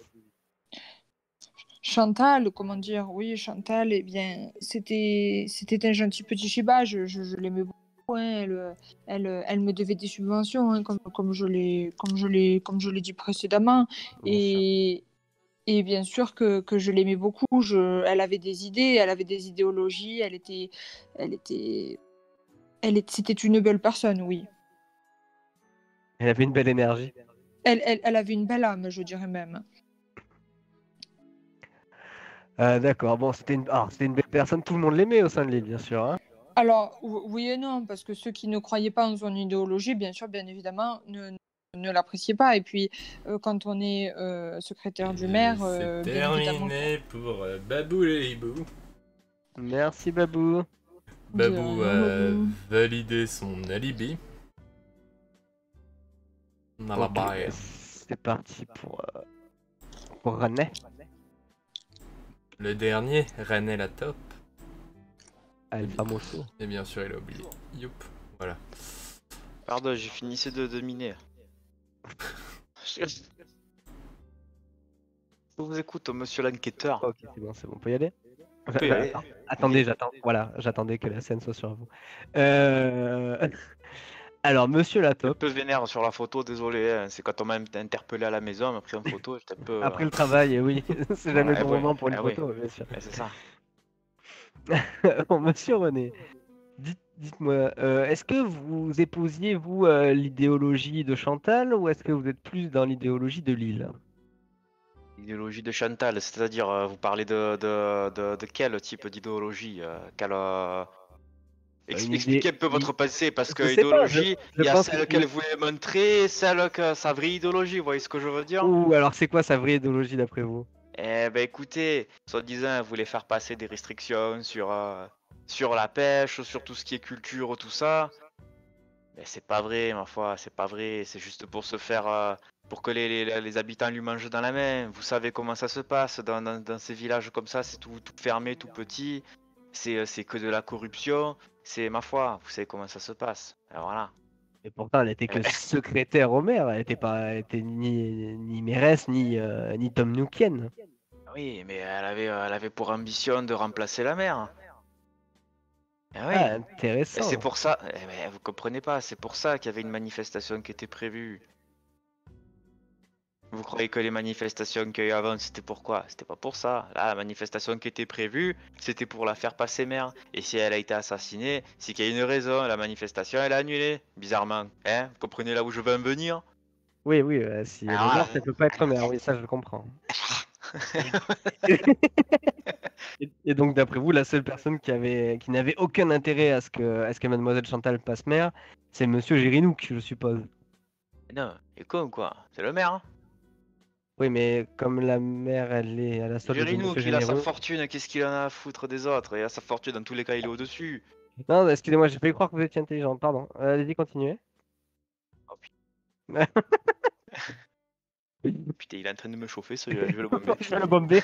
Chantal, comment dire? Oui, Chantal, eh bien, c'était un gentil petit Shiba, je l'aimais beaucoup, hein. Elle me devait des subventions, hein, comme je l'ai dit précédemment. Et bien sûr que je l'aimais beaucoup. Elle avait des idées, elle avait des idéologies, c'était une belle personne, oui. Elle avait une belle énergie. Elle avait une belle âme, je dirais même. D'accord, bon, c'était une belle personne. Tout le monde l'aimait au sein de l'île, bien sûr, hein. Alors, oui et non, parce que ceux qui ne croyaient pas en son idéologie, bien sûr, bien évidemment, ne l'appréciaient pas. Et puis, quand on est secrétaire du maire, C'est bien évidemment. terminé pour Babou le hibou. Merci, Babou. Babou a validé son alibi. Dans la Ok, barrière. c'est parti pour René. Le dernier, René la top. El famoso. Et bien sûr, il a oublié. Youp, voilà. Pardon, j'ai fini de miner. Je vous écoute, monsieur l'enquêteur. Ok, c'est bon, on peut y aller. peut y aller. Attendez, j'attendais que la scène soit sur vous. Alors, monsieur Un Latop, peu vénère sur la photo, désolé. Hein. C'est quand on m'a interpellé à la maison, on m'a pris en photo, j'étais un peu. après le travail, oui, c'est jamais le bon ouais, moment pour une oui. photo, bien sûr. C'est ça. Bon, monsieur René, dites-moi, est-ce que vous épousiez, vous, l'idéologie de Chantal ou est-ce que vous êtes plus dans l'idéologie de Lille? Idéologie de Chantal, c'est-à-dire, vous parlez de quel type d'idéologie Une Expliquez un peu idée- votre pensée, parce que Je sais pas, idéologie, je il y a pense celle que- qu'elle voulait montrer, celle que sa vraie idéologie, vous voyez ce que je veux dire? Ou alors c'est quoi sa vraie idéologie d'après vous? Eh ben écoutez, soi-disant, elle voulait faire passer des restrictions sur la pêche, sur tout ce qui est culture, tout ça. Mais c'est pas vrai, ma foi, c'est pas vrai. C'est juste pour se faire, pour que les habitants lui mangent dans la main. Vous savez comment ça se passe dans ces villages comme ça, c'est tout fermé, tout petit. C'est que de la corruption. C'est ma foi, vous savez comment ça se passe. Alors voilà. Et pourtant, elle était que secrétaire au maire, elle était ni mairesse, ni Tom Nookien. Oui, mais elle avait pour ambition de remplacer la mère. Ah oui. Ah, Et intéressant. c'est pour ça, mais vous comprenez pas, c'est pour ça qu'il y avait une manifestation qui était prévue. Vous croyez que les manifestations qu'il y a eu avant, c'était pourquoi? C'était pas pour ça. Là, la manifestation qui était prévue, c'était pour la faire passer mère. Et si elle a été assassinée, c'est qu'il y a une raison. La manifestation, elle a annulé, bizarrement. Hein? Vous comprenez là où je veux en venir? Oui, oui, si elle est Ah, morte, elle peut pas être mère, oui, ça je le comprends. Et donc, d'après vous, la seule personne qui n'avait aucun intérêt à ce que Mademoiselle Chantal passe mère, c'est Monsieur Gérinouk, je suppose. Non, il est con quoi? C'est le maire. Hein? Oui, mais comme la mère, elle est à la solde de Gérinouk, Monsieur il a sa Généreux. fortune, qu'est-ce qu'il en a à foutre des autres? Il a sa fortune, dans tous les cas, il est au-dessus. Non, excusez-moi, j'ai failli croire que vous étiez intelligent, pardon. Allez-y, continuez. Oh, putain, il est en train de me chauffer, celui-là, je vais le bomber. Je vais le bomber.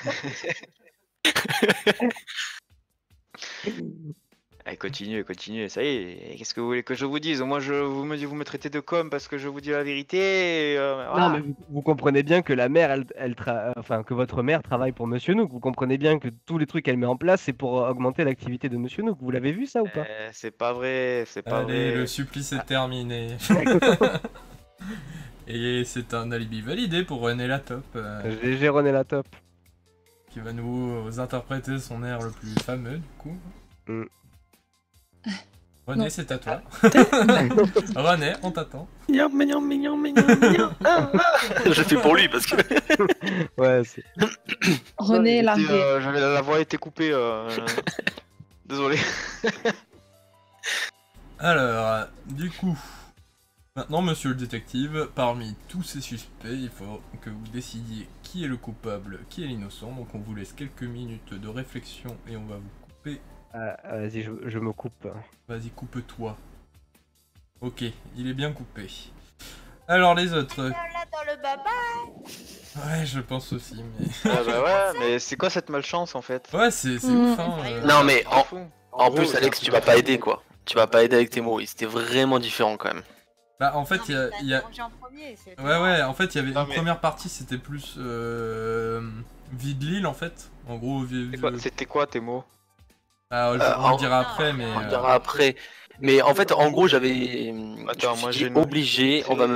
Allez, continuez, ça y est. Qu'est-ce que vous voulez que je vous dise? Moi, vous me traitez de com parce que je vous dis la vérité. Voilà. Non, mais vous comprenez bien que la mère, enfin, que votre mère travaille pour Monsieur Nook. Vous comprenez bien que tous les trucs qu'elle met en place, c'est pour augmenter l'activité de Monsieur Nook. Vous l'avez vu ça ou pas? C'est pas vrai, c'est pas Allez, vrai. le supplice est terminé. Et c'est un alibi validé pour René Latop, GG René Latop. qui va nous interpréter son air le plus fameux, du coup. Mm. René, Non. c'est à toi. René, on t'attend. Je fais pour lui parce que. Ouais, c'est... René est largué. La voix a été coupée. Désolé. Alors, du coup, maintenant, monsieur le détective, parmi tous ces suspects, il faut que vous décidiez qui est le coupable, qui est l'innocent. Donc, on vous laisse quelques minutes de réflexion et on va vous couper. Vas-y, je me coupe. Vas-y, coupe-toi. Ok, il est bien coupé. Alors, les autres. Là, dans le baba. Ouais, je pense aussi, mais. Ah bah ouais, mais c'est quoi cette malchance en fait? Ouais, c'est Mm. ouf, hein. Non, mais C'est fou. en gros, plus, Alex, tu vas pas aider quoi. Tu vas pas aider avec tes mots. C'était vraiment différent quand même. Bah, en fait, il y a. En premier, c'est Ouais, en fait, il y avait Non, une mais- première partie, c'était plus. Vie de l'île, en fait. En gros, C'était quoi tes mots? Ah, on le dira après, mais. On dira après. Mais en fait, en gros, j'avais. Attends, je moi, suis j'ai une- obligé. On va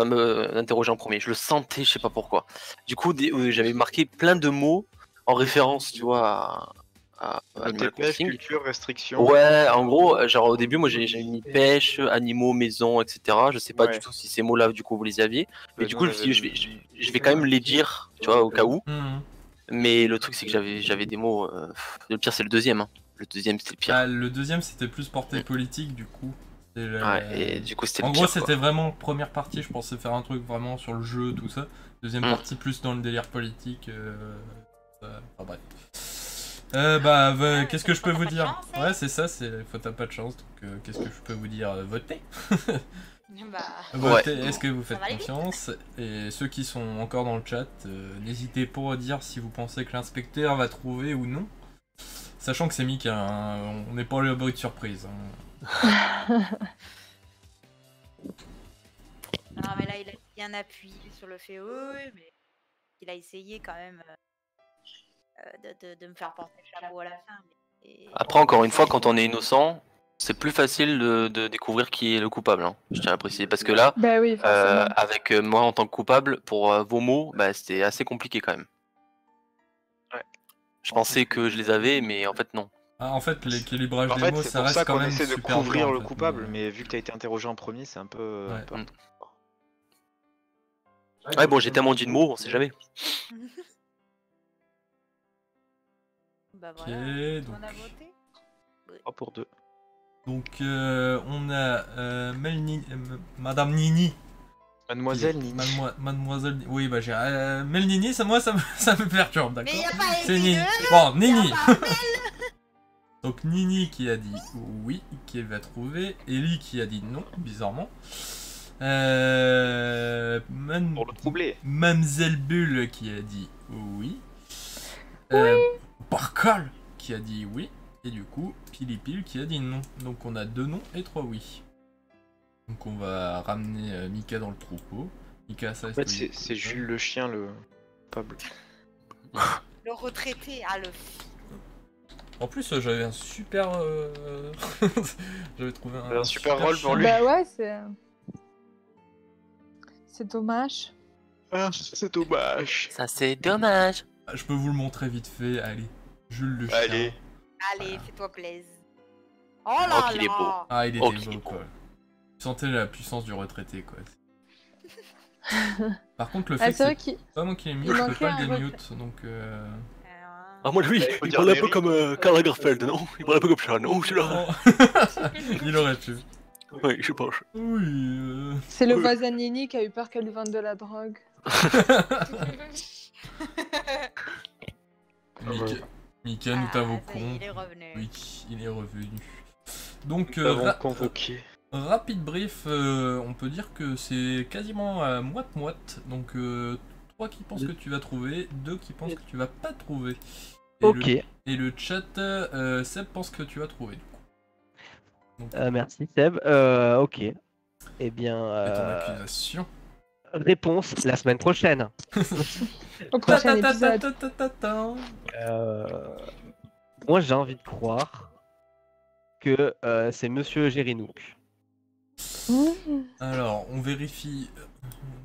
me interroger en premier. Je le sentais, je sais pas pourquoi. Du coup, j'avais marqué plein de mots en référence, tu vois, à Animal pêche, Crossing. culture, restriction. Ouais, en gros, genre au début, moi j'ai mis pêche, animaux, maison, etc. Je sais pas Ouais. du tout si ces mots-là, du coup, vous les aviez. Mais Bah, du nous, coup, on je me suis dit, avait- je vais quand même les dire, tu vois, au cas où. Mhm. Mais le truc, c'est que j'avais des mots. Le pire, c'est le deuxième. Hein. Le deuxième, c'était le pire. Ah, le deuxième, c'était plus porté politique, du coup. C'était le- Ouais, et du coup, c'était En le gros, pire. quoi. c'était vraiment première partie, je pensais faire un truc vraiment sur le jeu, tout ça. Deuxième Mm. partie, plus dans le délire politique. Enfin, bref. Qu'est-ce que je peux Faut vous t'as pas de dire? chance, hein. Ouais, c'est ça, c'est faut t'as pas de chance. Donc, qu'est-ce que je peux vous dire? Votez. Bah, Votez, est-ce que vous Ça faites va aller vite. confiance? Et ceux qui sont encore dans le chat, n'hésitez pas à dire si vous pensez que l'inspecteur va trouver ou non. Sachant que c'est Mika, hein, on n'est pas à l'abri de surprise. Hein. non, mais là, il a bien appuyé sur le fait, oui, mais il a essayé quand même de me faire porter le chapeau à la fin. Et- Après, encore une fois, quand on est innocent, c'est plus facile de découvrir qui est le coupable, hein, je tiens à préciser. Parce que là, Ben oui, forcément. avec moi en tant que coupable, pour vos mots, bah, c'était assez compliqué quand même. Ouais. Je pensais que je les avais, mais en fait non. Ah, en fait, l'équilibrage En des fait, mots, c'est ça pour reste ça quand qu'on même essaie de super couvrir dur, en le fait, coupable, mais vu que t'as été interrogé en premier, c'est un peu... Ouais. un peu- Ouais, bon, j'ai tellement dit de mots, on sait jamais. Bah Ok, voilà, donc... on a voté. 3 pour 2. Donc, on a Madame Nini. Mademoiselle Nini. Mademoiselle... Oui, bah j'ai... Mel Nini, ça me perturbe, d'accord? Mais y a pas C'est les Nini. deux, Bon, Nini. y a pas Donc Nini qui a dit oui, qui va trouver. Ellie qui a dit non, bizarrement. Pour le troubler. Mamzelle Bulle qui a dit oui. Barcal qui a dit oui. Et du coup, Pilipil qui a dit non. Donc on a 2 non et 3 oui. Donc on va ramener Mika dans le troupeau. Mika, ça En fait, c'est Jules le chien, le coupable. Le retraité, ah le... En plus, j'avais un super... j'avais trouvé Un super rôle pour lui. Bah ouais, c'est dommage. Ah, c'est dommage. Ça c'est dommage. Je peux vous le montrer vite fait, allez. Jules le chien. Allez. Allez, fais-toi plaisir. Oh Oh, là qu'il est beau. là. Ah, il Oh, était qu'il beau, est beau. quoi. Tu sentais la puissance du retraité, quoi. Par contre, le Ah, fait c'est vrai que qu'il c'est pas moi qui l'ai mis, il je peux manquait pas le un démute, donc... Ah, moi lui, faut il dire parle un Mary. peu comme Karl Lagerfeld, non? Il parle un peu comme ça, non? Celui-là. Oh. Il aurait pu. Oui, je pense. Oui, c'est le voisin Nini qui a eu peur qu'elle lui vende de la drogue. Mika, nous t'avons ça y est, il est revenu. Oui, il est revenu. Donc, Nous avons convoqué. rapide brief, on peut dire que c'est quasiment à moite-moite. Donc, 3 qui pensent que tu vas trouver, 2 qui pensent que tu vas pas trouver. Et Ok. Et le chat, Seb pense que tu vas trouver, du coup. Donc, Merci Seb. Ok. Eh bien, et ton accusation. réponse la semaine prochaine. Au prochain épisode. Ta-ta-ta-ta-ta-ta-ta. Moi, j'ai envie de croire que c'est Monsieur Gérinouk. Alors, on vérifie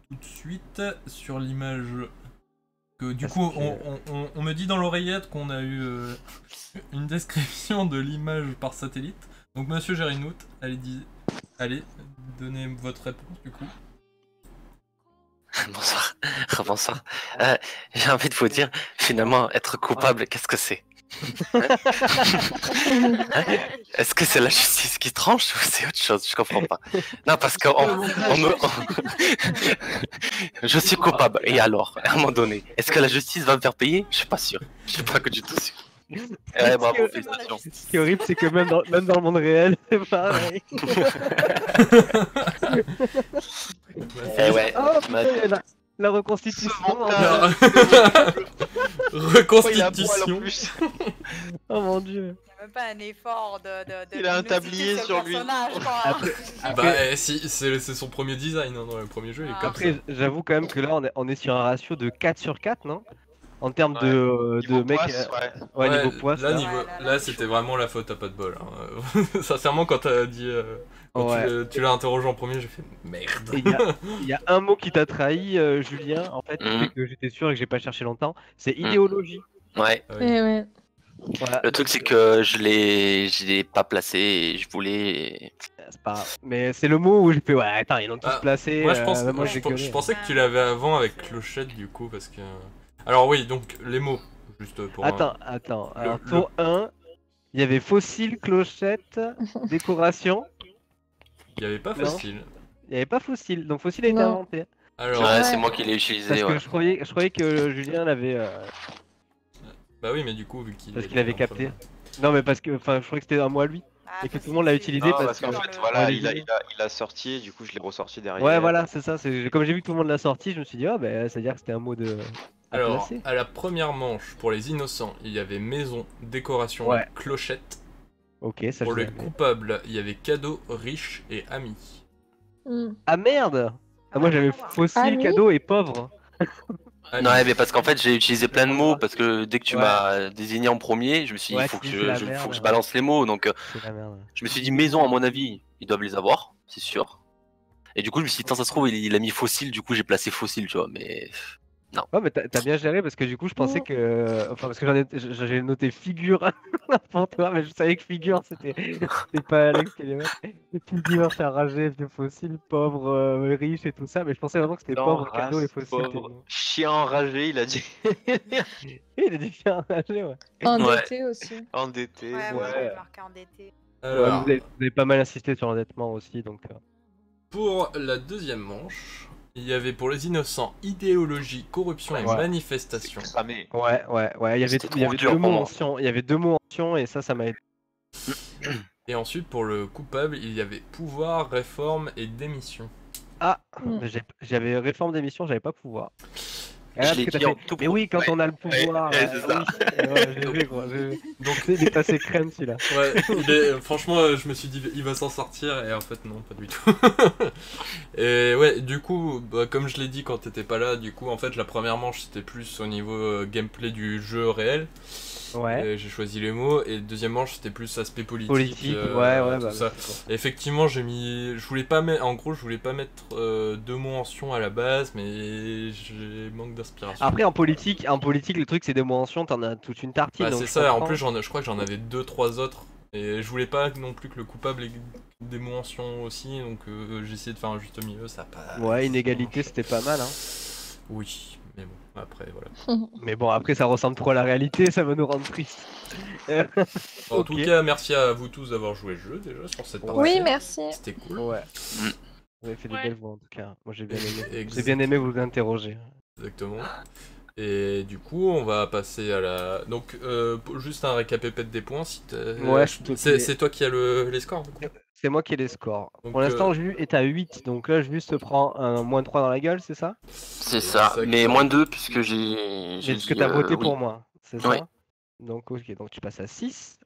tout de suite sur l'image. Que du Parce coup, que- on me dit dans l'oreillette qu'on a eu une description de l'image par satellite. Donc, Monsieur Gérinout, allez, donnez votre réponse du coup. Bonsoir. Bonsoir. J'ai envie de vous dire, finalement, être coupable, qu'est-ce que c'est? Est-ce que c'est la justice qui tranche ou c'est autre chose? Je comprends pas. Non, parce que je suis coupable. Et alors, à un moment donné, est-ce que la justice va me faire payer? Je suis pas sûr. Je suis pas que du tout sûr. Ouais, bravo, félicitations. Ce qui est horrible, c'est que même dans le monde réel, c'est pareil. Eh ouais. Oh, bah, putain, la reconstitution. menteur. Reconstitution. Oh mon dieu. Même pas un effort de Il a un luminosité tablier sur le lui. personnage, quoi. Bah, si, c'est son premier design hein, dans le premier jeu. Il est comme ça. Après, j'avoue quand même que là, on est sur un ratio de 4 sur 4, non? En termes Ouais. de Niveau mecs. poisse, ouais. Ouais, Ouais, niveau poisse. là, là. niveau- Ouais, là, c'était vraiment la faute à pas de bol. Hein. Sincèrement, quand t'as dit. Quand Ouais. tu l'as interrogé en premier, j'ai fait merde. Et il y a un mot qui t'a trahi, Julien, en fait, qui fait que j'étais sûr et que j'ai pas cherché longtemps. C'est idéologie. Ouais. Ah oui. Eh ouais. Voilà. Le truc, c'est que je l'ai pas placé et je voulais. C'est pas grave. Mais c'est le mot où j'ai fait, ouais, attends, ils l'ont tous Ah, placé. Moi, je pense, moi, je, j'ai je collé. pensais que tu l'avais avant avec Clochette, du coup, parce que. Alors, oui, donc, les mots. Juste pour. Attends. Alors, tour 1, il y avait fossile, clochette, décoration. Il n'y avait pas Non. facile. Il n'y avait pas fossile. Donc, fossile a été Non. inventé. Alors. Ouais, c'est moi qui l'ai utilisé, Parce que ouais. je croyais que Julien l'avait. Bah oui, mais du coup, vu qu'il. Parce qu'il avait capté. Non, mais parce que. Enfin, je croyais que c'était à moi lui. Ah, Et que parce tout le monde l'a que- utilisé Non, parce parce qu'en dans fait, le- voilà, Ouais, il a sorti, et du coup, je l'ai ressorti derrière. Ouais, voilà, c'est ça. Comme j'ai vu que tout le monde l'a sorti, je me suis dit, ah, bah, c'est-à-dire que c'était un mot de. à Alors, placer. à la première manche, pour les innocents, il y avait maison, décoration, Ouais. clochette. Ok, ça Pour je les l'avais. coupables, il y avait cadeau, riche et ami. Mm. Ah merde! Ah, moi j'avais fossile, Ami cadeau et pauvre. Ah, Non, mais parce qu'en fait, j'ai utilisé plein de mots parce que dès que tu Ouais. m'as désigné en premier, je me suis dit, Ouais, il faut que tu dis c'est la faut merde, que je ouais. balance les mots. Donc, C'est la merde. je me suis dit maison, à mon avis, ils doivent les avoir, c'est sûr. Et du coup, je me suis dit, tant ça se trouve, il a mis fossile, du coup, j'ai placé fossile, tu vois. Mais Ouais, mais t'as bien géré parce que du coup, je pensais que. Enfin, parce que j'ai noté figure pour toi, mais je savais que figure, c'était pas Alex qui allait mettre. Et tu me dis, va faire rager, vieux fossile, pauvre, riche et tout ça, mais je pensais vraiment que c'était pauvre, cadeau et fossile. pauvre chien enragé, il a dit. Il a dit bien enragé, ouais. Endetté aussi. Endetté. Ouais, moi Ouais. j'avais marqué endetté. Ouais, Alors, vous avez pas mal insisté sur l'endettement aussi, donc. pour la deuxième manche, il y avait pour les innocents idéologie, corruption et Ouais. manifestation. Cramé. Ouais, il y avait, C'était il y trop avait dur deux pour mots moi. mentions, il y avait deux mots mentions et ça m'a aidé. Et ensuite, pour le coupable, il y avait pouvoir, réforme et démission. Ah, Mm. mais j'avais réforme d'émission, j'avais pas pouvoir. Ah, je parce l'ai que t'as dit en fait, tout mais oui, quand on a le pouvoir. ouais, c'est ça. Oui. Ouais, j'ai vu, quoi. Donc, Il est passé crème celui-là. ouais, franchement, je me suis dit, il va s'en sortir, et en fait, non, pas du tout. Et ouais, du coup, bah, comme je l'ai dit quand t'étais pas là, du coup, en fait, la première manche, c'était plus au niveau gameplay du jeu réel. Ouais. Et j'ai choisi les mots, et deuxième manche, c'était plus aspect politique. Politique, tout bah, ça. Et effectivement, je voulais pas mettre, en gros, je voulais pas mettre deux mots mentions à la base, mais j'ai manque d'inspiration. Après, en politique, le truc, c'est des mentions, t'en as toute une tartine. Bah, donc c'est je ça, en comprends. plus je crois que j'en avais 2-3 autres, et je voulais pas non plus que le coupable ait des mentions aussi, donc j'ai essayé de faire un juste milieu, ça a pas... Ouais, inégalité, c'était pas mal. Hein. Oui, mais bon, après voilà. Mais bon, après, ça ressemble trop à la réalité, ça va nous rendre tristes. En Ok. tout cas, merci à vous tous d'avoir joué le jeu déjà sur cette partie. Oui, merci. C'était cool. Ouais. Vous avez fait des Ouais. belles voix en tout cas. Moi, j'ai bien aimé. Exact. J'ai bien aimé vous interroger. Exactement. Et du coup, on va passer à la... Donc, juste un récapépète des points. Si Ouais, je te fais- c'est toi qui as les scores, du coup. C'est moi qui ai les scores. Donc, Pour l'instant, Jus est à 8, donc là, Jus se prend un moins 3 dans la gueule, c'est ça? C'est ça, mais moins 2 puisque j'ai Parce que dit, t'as voté oui. pour moi, c'est ça? Oui. Donc, ok, donc tu passes à 6.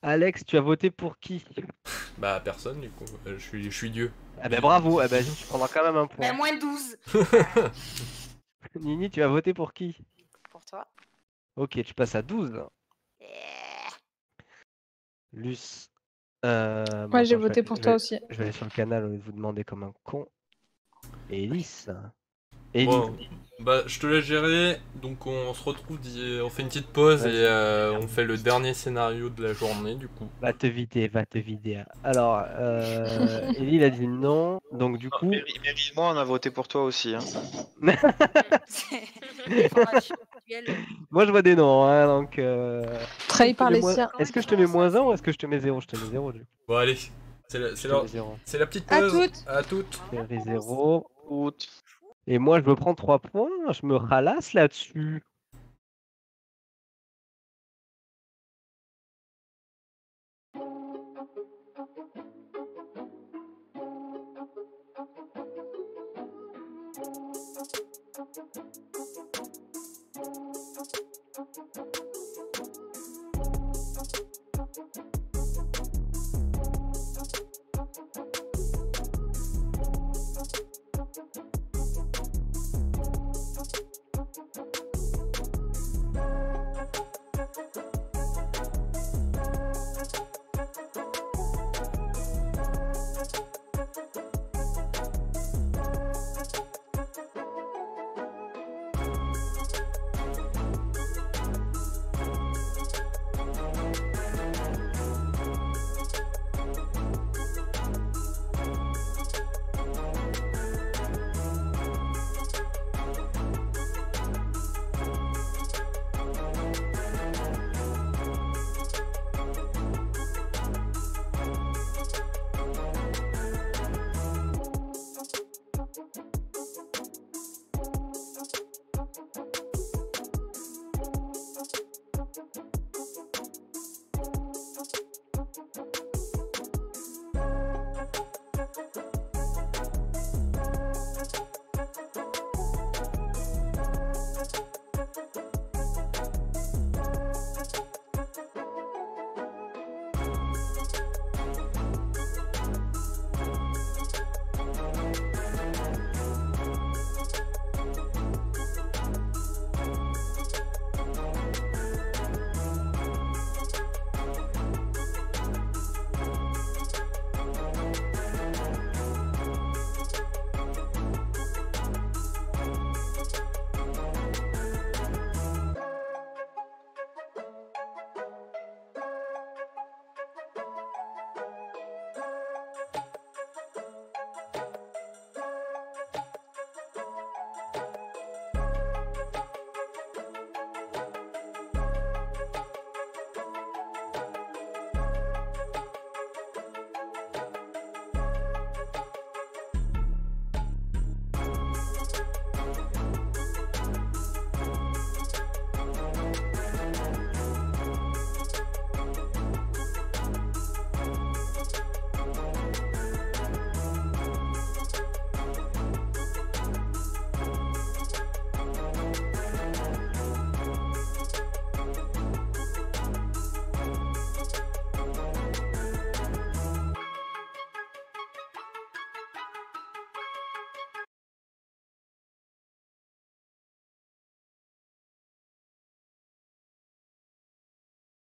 Alex, tu as voté pour qui? Bah, personne, du coup. Je suis Dieu. Ah bah bravo, ah bah, tu prendras quand même un point. Ben, moins 12 Nini, tu as voté pour qui? pour toi. Ok, tu passes à 12. Luce. Moi, j'ai voté pour toi aussi. Je vais aller sur le canal au lieu de vous demander comme un con. Élise. Élise. Bon, bah, je te laisse gérer. Donc, on se retrouve, on fait une petite pause Vas-y. et on fait le dernier scénario de la journée, du coup. Va te vider, va te vider. Alors, Ellie, il a dit non. Donc, du coup. Moi, on a voté pour toi aussi. Hein. Moi, je vois des noms, hein, donc. Trahi par les moins- siens. Est-ce que je te mets moins 1 ou est-ce que je te mets 0? Je te mets 0, du coup. Bon, allez. C'est Je te mets 0. la petite À pause. toutes. À toutes. Je te mets 0. Et moi, je me prends 3 points. Je me ralasse là-dessus.